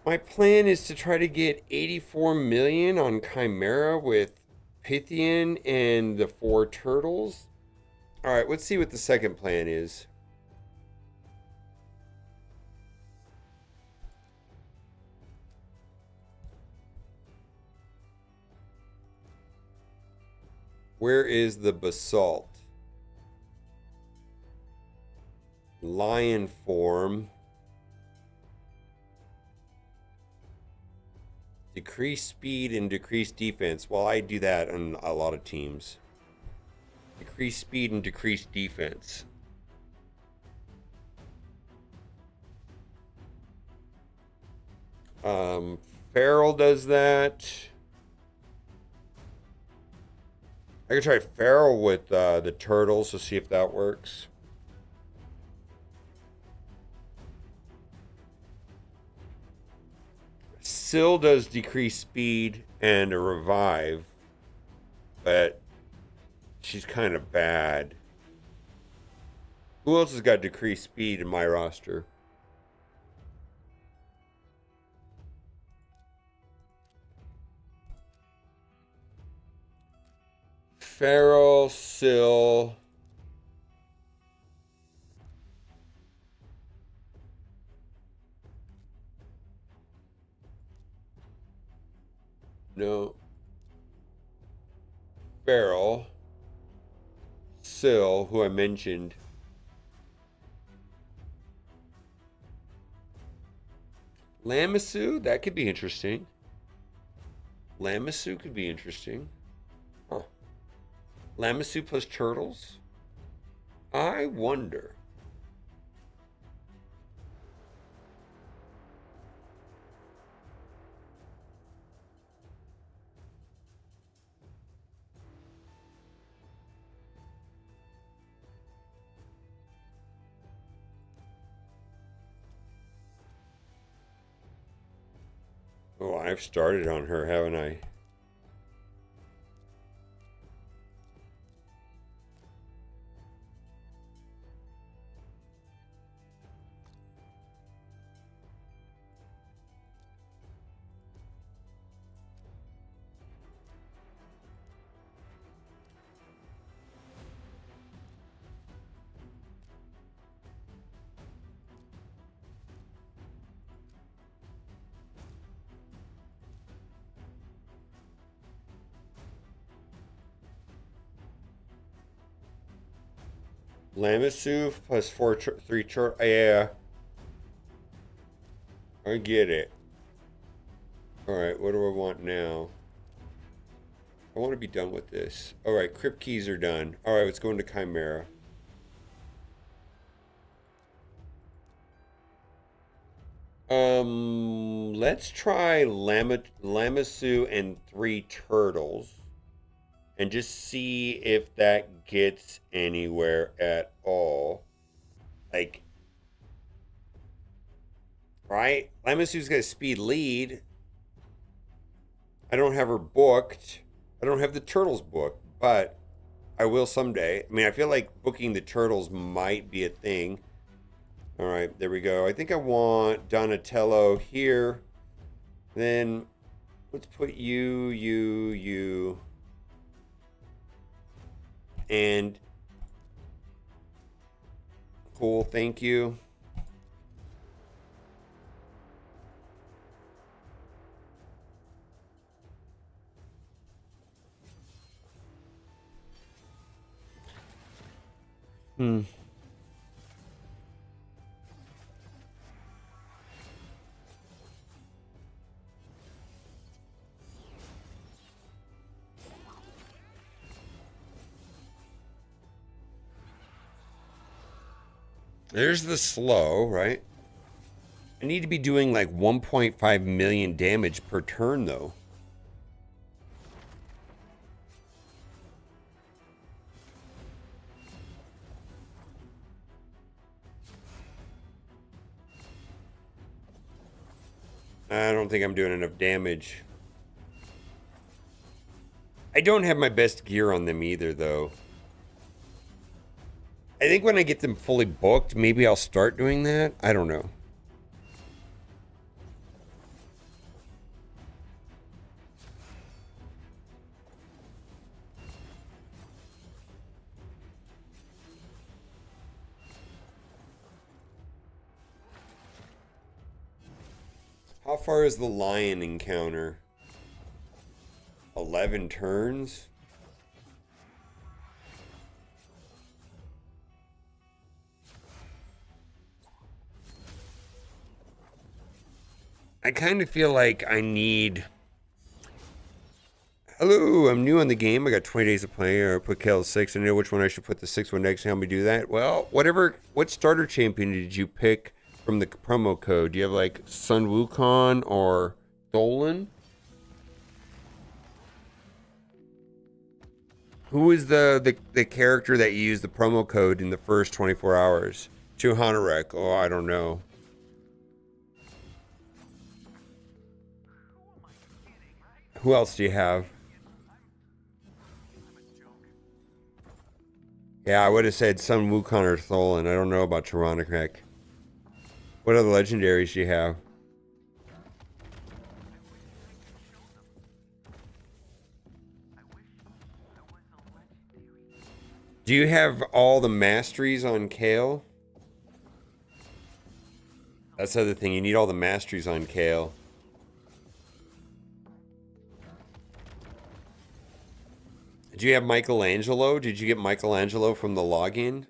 my plan is to try to get 84 million on Chimera with Pythian and the 4 turtles. All right, let's see what the second plan is. Where is the basalt? Lion form. Decrease speed and decrease defense. Well, I do that on a lot of teams. Decrease speed and decrease defense. Feral does that. I could try Feral with the turtles to see if that works. Syl does decrease speed and a revive, but she's kind of bad. Who else has got decreased speed in my roster? Feral, Syl. No. Feral. Syl, who I mentioned. Lamisu, that could be interesting. Lamisu could be interesting. Huh. Lamisu plus turtles? I wonder. Oh, I've started on her, haven't I? Lamasu plus 3 yeah, I get it. Alright, what do I want now? I want to be done with this. Alright, crypt keys are done. Alright, let's go into Chimera. Let's try Lamasu and 3 turtles. And just see if that gets anywhere at all. Like, right? Lamasu's got a speed lead. I don't have her booked. I don't have the turtles booked, but I will someday. I mean, I feel like booking the turtles might be a thing. All right, there we go. I think I want Donatello here. Then let's put you. And cool, thank you. There's the slow, right? I need to be doing like 1.5 million damage per turn, though. I don't think I'm doing enough damage. I don't have my best gear on them either, though. I think when I get them fully booked, maybe I'll start doing that. I don't know. How far is the lion encounter? 11 turns? I kind of feel like I need... Hello, I'm new on the game. I got 20 days to play. Or put Kel 6. I know which one I should put the 6th one next. Help me do that. Well, what starter champion did you pick from the promo code? Do you have like Sun Wukong or Dolan? Who is the character that you used the promo code in the first 24 hours? Chuhanarek. Oh, I don't know. Who else do you have? Yeah, I would have said Sun Wukong or Tholan. I don't know about Chuhanarek. What other legendaries do you have? Do you have all the masteries on Kale? That's the other thing. You need all the masteries on Kale. Do you have Michelangelo? Did you get Michelangelo from the login?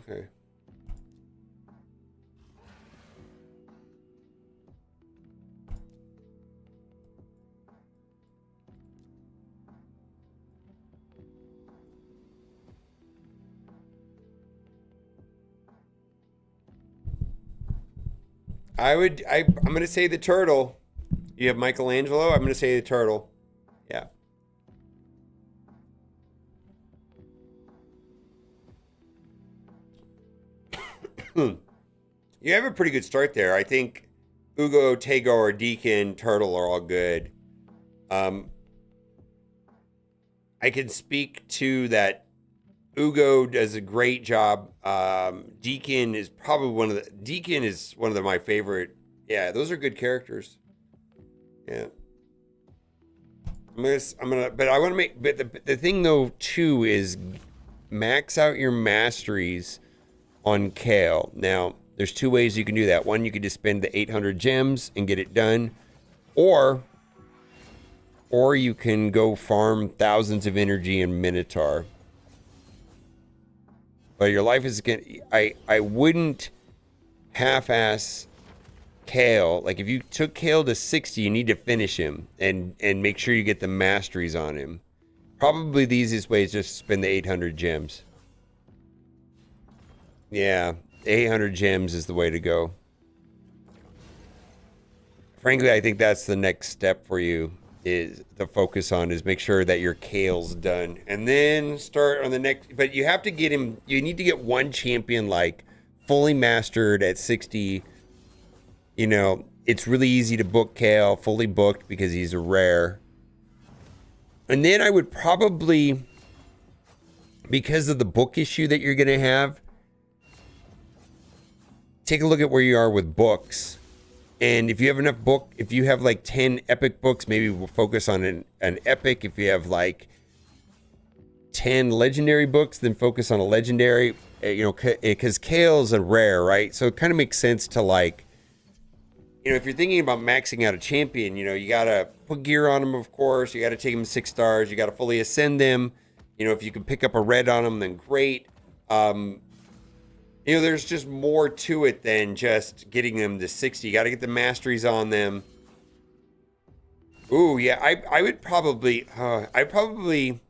Okay. I'm gonna say the turtle. You have Michelangelo? I'm gonna say the turtle. Yeah. You have a pretty good start there. I think Ugo, Tego, or Deacon, Turtle are all good. I can speak to that. Ugo does a great job. Deacon is probably one of my favorite. Yeah, those are good characters. Yeah. But I want to make, but the thing though too is max out your masteries on Kale. Now, there's two ways you can do that. One, you could just spend the 800 gems and get it done, or you can go farm thousands of energy in Minotaur. But your life is gonna. I wouldn't half-ass Kale. Like if you took Kale to 60, you need to finish him and make sure you get the masteries on him. Probably the easiest way is just spend the 800 gems. Yeah, 800 gems is the way to go. Frankly, I think that's the next step for you, is to focus on, is make sure that your Kale's done. And then start on the next, but you have to get him, you need to get one champion like fully mastered at 60. You know, it's really easy to book Kale fully booked because he's a rare. And then I would probably, because of the book issue that you're going to have, take a look at where you are with books. And if you have enough if you have like 10 epic books, maybe we'll focus on an epic. If you have like 10 legendary books, then focus on a legendary, you know, because Kale's a rare, right? So it kind of makes sense to like, you know, if you're thinking about maxing out a champion, you know, you got to put gear on them, of course. You got to take them 6 stars. You got to fully ascend them. You know, if you can pick up a red on them, then great. You know, there's just more to it than just getting them to 60. You got to get the masteries on them. Ooh, yeah, I would probably, I probably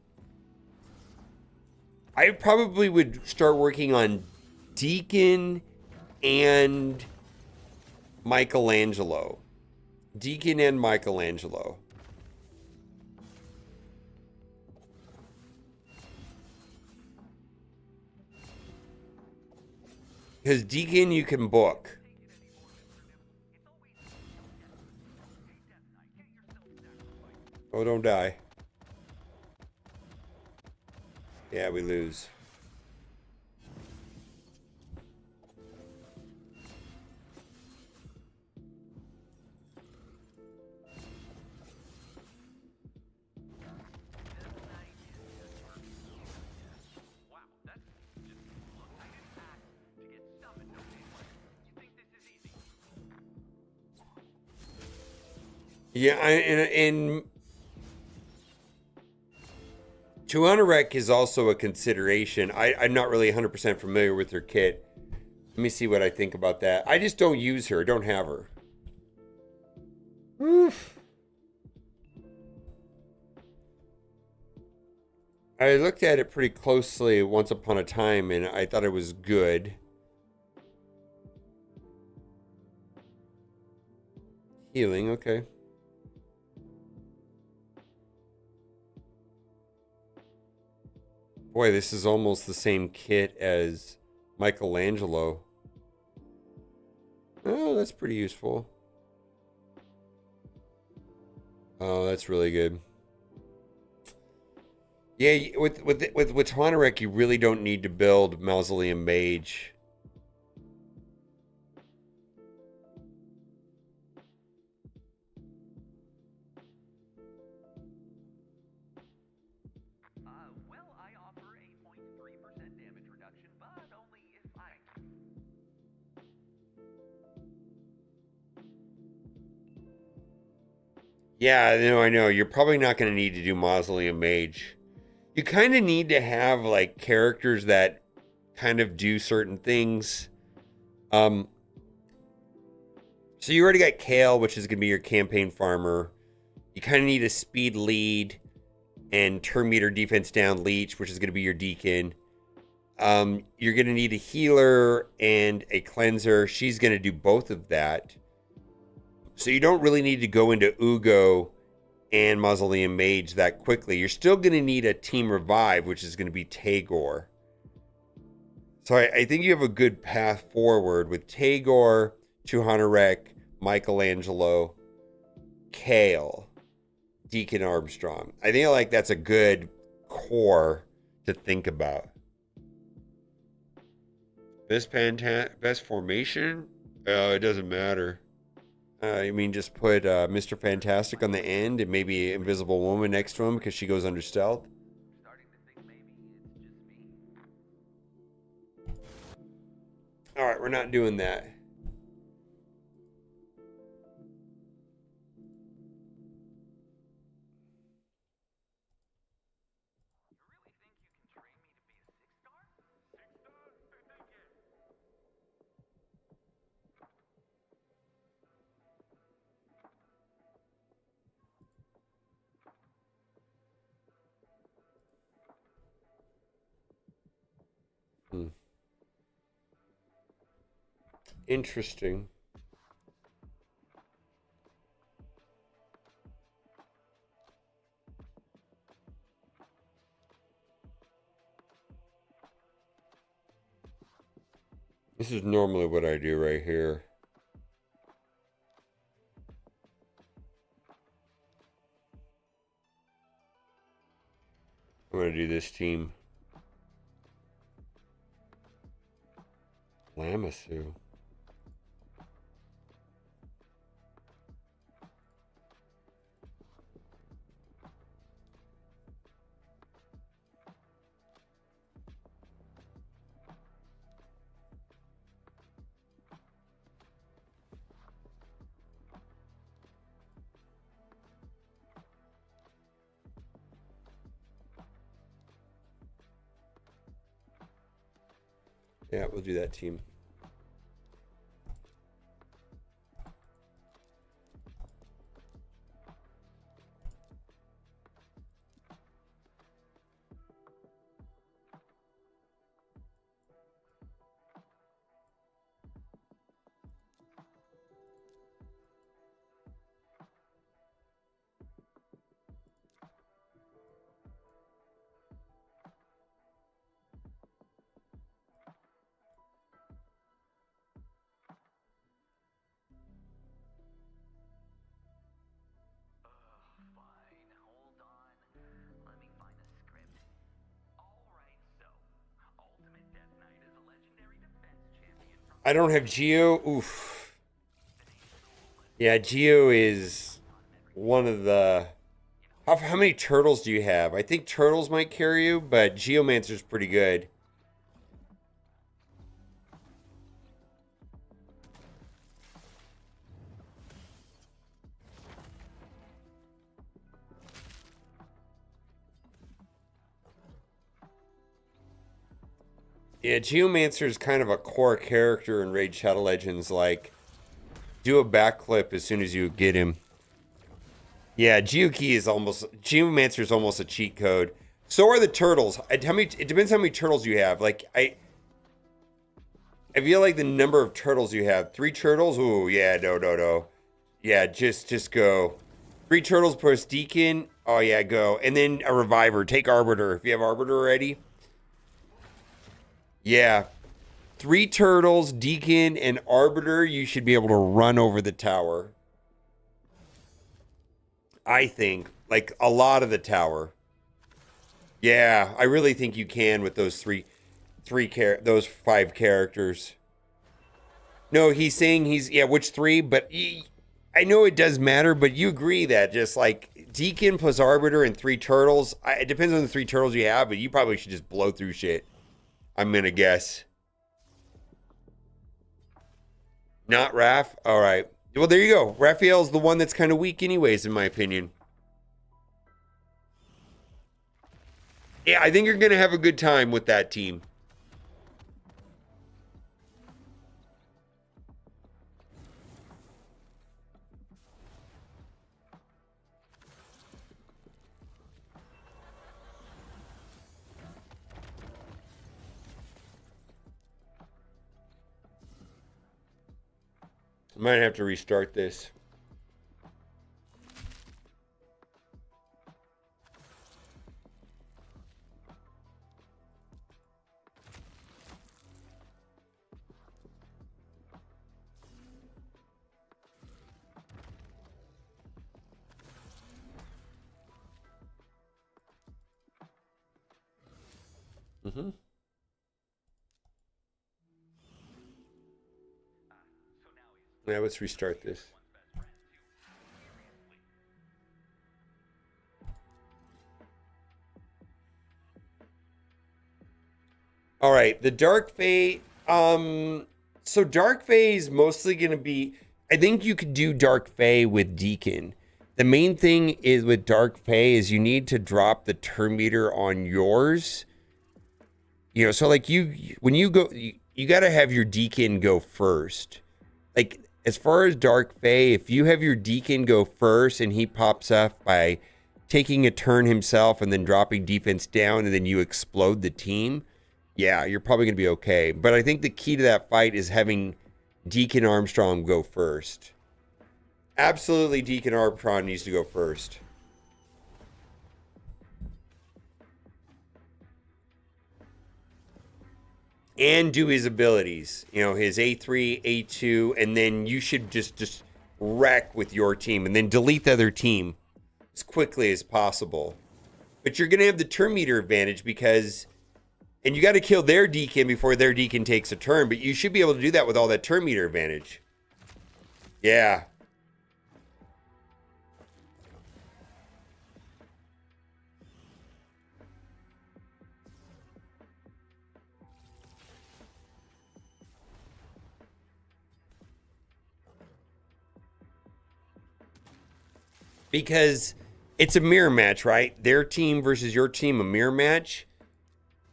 would start working on Deacon and Michelangelo. Deacon and Michelangelo. Because Deacon you can book. Oh, don't die. Yeah, we lose. Yeah, and Tuanarek is also a consideration. I'm not really 100% familiar with her kit. Let me see what I think about that. I just don't use her. Don't have her. Oof. I looked at it pretty closely once upon a time, and I thought it was good. Healing, okay. Boy, this is almost the same kit as Michelangelo. Oh, that's pretty useful. Oh, that's really good. Yeah, with Tuanarek, you really don't need to build Mausoleum Mage. Yeah, no, I know. You're probably not going to need to do Mausoleum Mage. You kind of need to have like characters that kind of do certain things. So you already got Kale, which is going to be your campaign farmer. You kind of need a speed lead and turn meter defense down leech, which is going to be your deacon. You're going to need a healer and a cleanser. She's going to do both of that. So you don't really need to go into Ugo and Mausoleum Mage that quickly. You're still going to need a team revive, which is going to be Tagore. So I think you have a good path forward with Tagore, Tuanarek, Michelangelo, Kale, Deacon Armstrong. I think like that's a good core to think about. Best formation? It doesn't matter. You mean just put Mr. Fantastic on the end and maybe Invisible Woman next to him because she goes under stealth? All right, we're not doing that. Hmm. Interesting. This is normally what I do right here. I'm going to do this team. Lamassu. Yeah, we'll do that team. I don't have Geo. Oof. Yeah, Geo is one of the. How many turtles do you have? I think turtles might carry you, but Geomancer's pretty good. Yeah, Geomancer is kind of a core character in Raid Shadow Legends. Like, do a backflip as soon as you get him. Yeah, Geokey is almost Geomancer is almost a cheat code. So are the turtles. How many? It depends how many turtles you have. Like I feel like the number of turtles you have. 3 turtles. Ooh, yeah, no. Yeah, just go. 3 turtles plus Deacon. Oh yeah, go. And then a reviver. Take Arbiter if you have Arbiter already. Yeah, 3 turtles, Deacon, and Arbiter. You should be able to run over the tower. I think like a lot of the tower. Yeah, I really think you can with those those 5 characters. No, he's saying yeah, which 3? But I know it does matter, but you agree that just like Deacon plus Arbiter and 3 turtles. It depends on the 3 turtles you have, but you probably should just blow through shit. I'm gonna guess. Not Raph. All right. Well, there you go. Raphael's the one that's kind of weak, anyways, in my opinion. Yeah, I think you're gonna have a good time with that team. Might have to restart this. Mm-hmm. Now let's restart this. All right, the Dark Fae. So Dark Fae is mostly gonna be. I think you could do Dark Fae with Deacon. The main thing is with Dark Fae is you need to drop the turn meter on yours. You know, so like when you go, you got to have your Deacon go first. Like as far as Dark Fae, if you have your Deacon go first and he pops up by taking a turn himself and then dropping defense down and then you explode the team, yeah, you're probably going to be okay. But I think the key to that fight is having Deacon Armstrong go first. Absolutely, Deacon Armstrong needs to go first. And do his abilities, you know, his A3, A2, and then you should just wreck with your team and then delete the other team as quickly as possible. But you're going to have the turn meter advantage because, and you got to kill their Deacon before their Deacon takes a turn, but you should be able to do that with all that turn meter advantage. Yeah. Because it's a mirror match, right? Their team versus your team, a mirror match.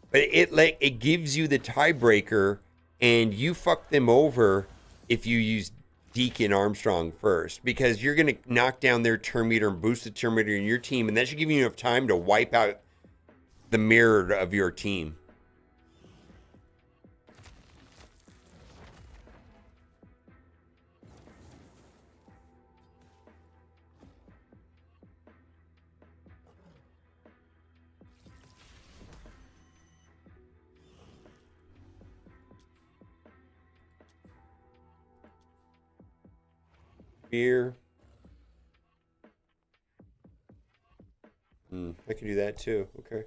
But it gives you the tiebreaker, and you fuck them over if you use Deacon Armstrong first, because you're gonna knock down their turn meter and boost the turn meter in your team, and that should give you enough time to wipe out the mirror of your team. Fear. I can do that too. Okay.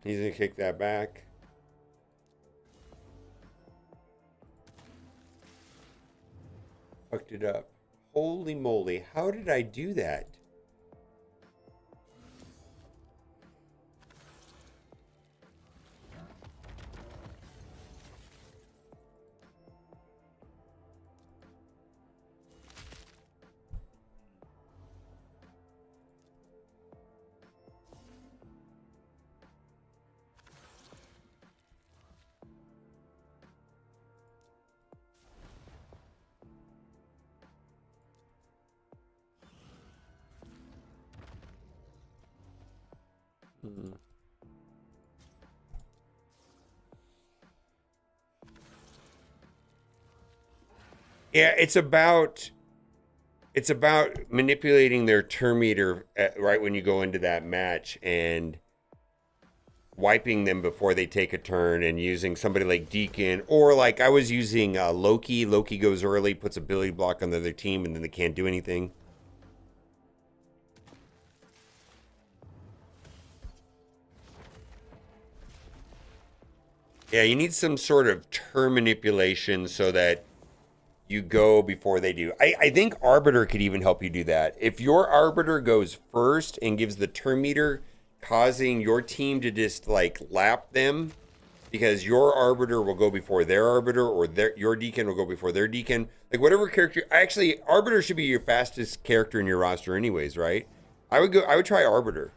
He's gonna kick that back. Fucked it up. Holy moly! How did I do that? Hmm. Yeah, it's about manipulating their turn meter right when you go into that match and wiping them before they take a turn and using somebody like Deacon or like I was using Loki. Loki goes early, puts a ability block on the other team, and then they can't do anything. Yeah, you need some sort of turn manipulation so that you go before they do. I think Arbiter could even help you do that. If your Arbiter goes first and gives the turn meter, causing your team to just like lap them, because your Arbiter will go before their Arbiter, or your Deacon will go before their Deacon. Like whatever character, actually, Arbiter should be your fastest character in your roster, anyways, right? I would try Arbiter.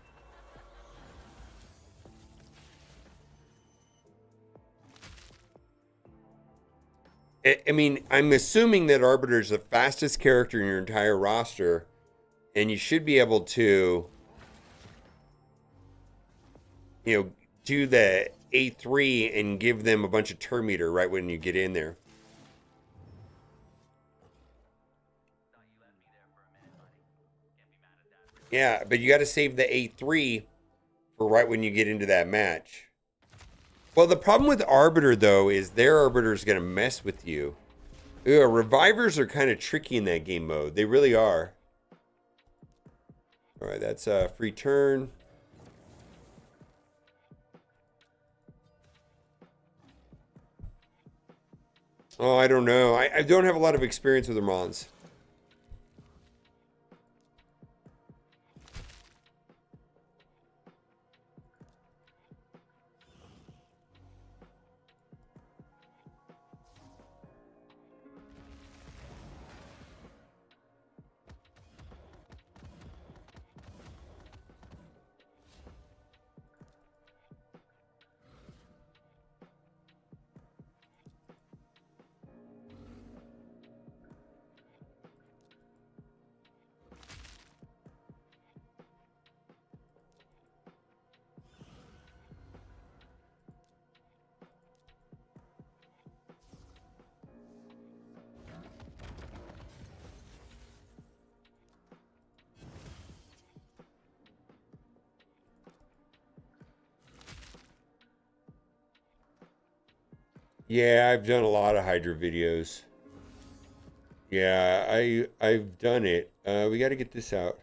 I mean, I'm assuming that Arbiter is the fastest character in your entire roster, and you should be able to, do the A3 and give them a bunch of turn meter right when you get in there. Yeah, but you got to save the A3 for right when you get into that match. Well, the problem with Arbiter, though, is their Arbiter is going to mess with you. Ugh, Revivers are kind of tricky in that game mode. They really are. All right, that's a free turn. Oh, I don't know. I don't have a lot of experience with Ramons. Yeah, I've done a lot of Hydra videos. Yeah, I've done it. We got to get this out.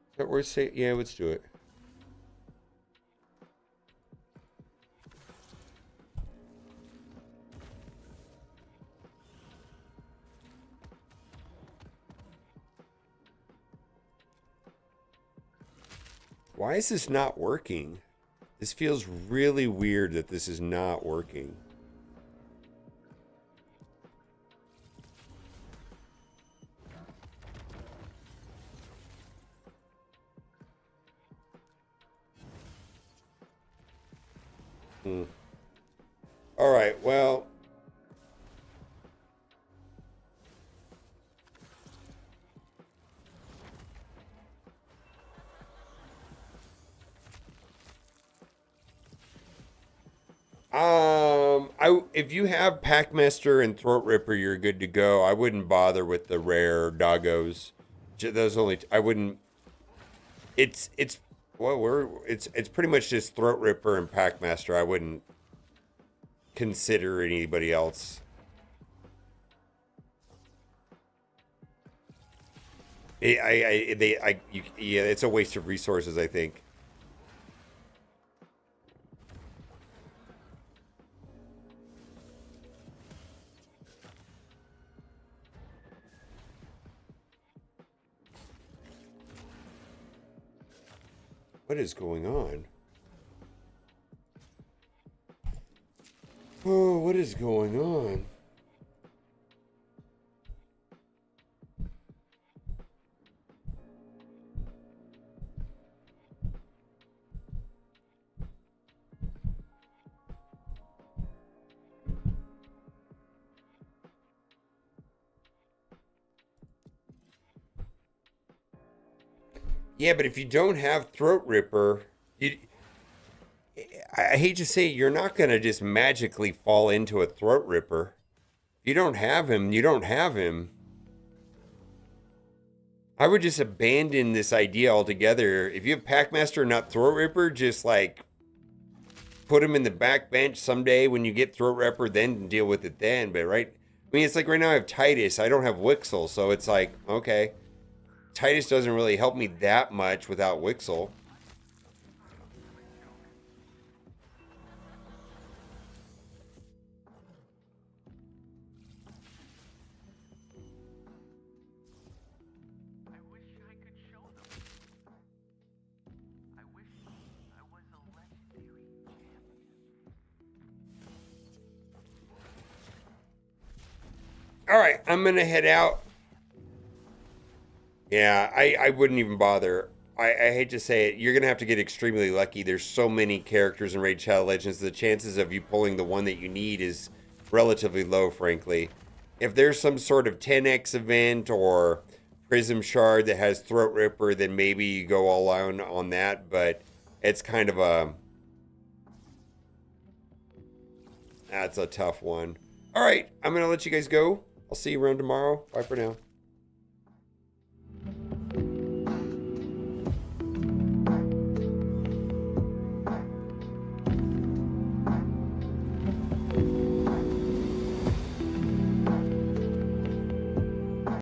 Is that worth saying? Yeah, let's do it. Why is this not working? This feels really weird that this is not working. All right, well. If you have Packmaster and Throat Ripper, you're good to go. I wouldn't bother with the rare doggos. Those only I wouldn't. It's well, it's pretty much just Throat Ripper and Packmaster. I wouldn't consider anybody else. Yeah, it's a waste of resources, I think. What is going on? Oh, what is going on? Yeah, but if you don't have Throat Ripper, I hate to say it, you're not going to just magically fall into a Throat Ripper. If you don't have him, you don't have him. I would just abandon this idea altogether. If you have Packmaster and not Throat Ripper, just like put him in the back bench someday when you get Throat Ripper, then deal with it then. But right, I mean, it's like right now I have Titus. I don't have Wixel, so it's like, okay. Titus doesn't really help me that much without Wixel. All right, I'm gonna head out. Yeah, I wouldn't even bother. I hate to say it, you're gonna have to get extremely lucky. There's so many characters in Raid Shadow Legends. The chances of you pulling the one that you need is relatively low, frankly. If there's some sort of 10x event or Prism Shard that has Throat Ripper, then maybe you go all out on that. But it's kind of that's a tough one. All right, I'm gonna let you guys go. I'll see you around tomorrow. Bye for now.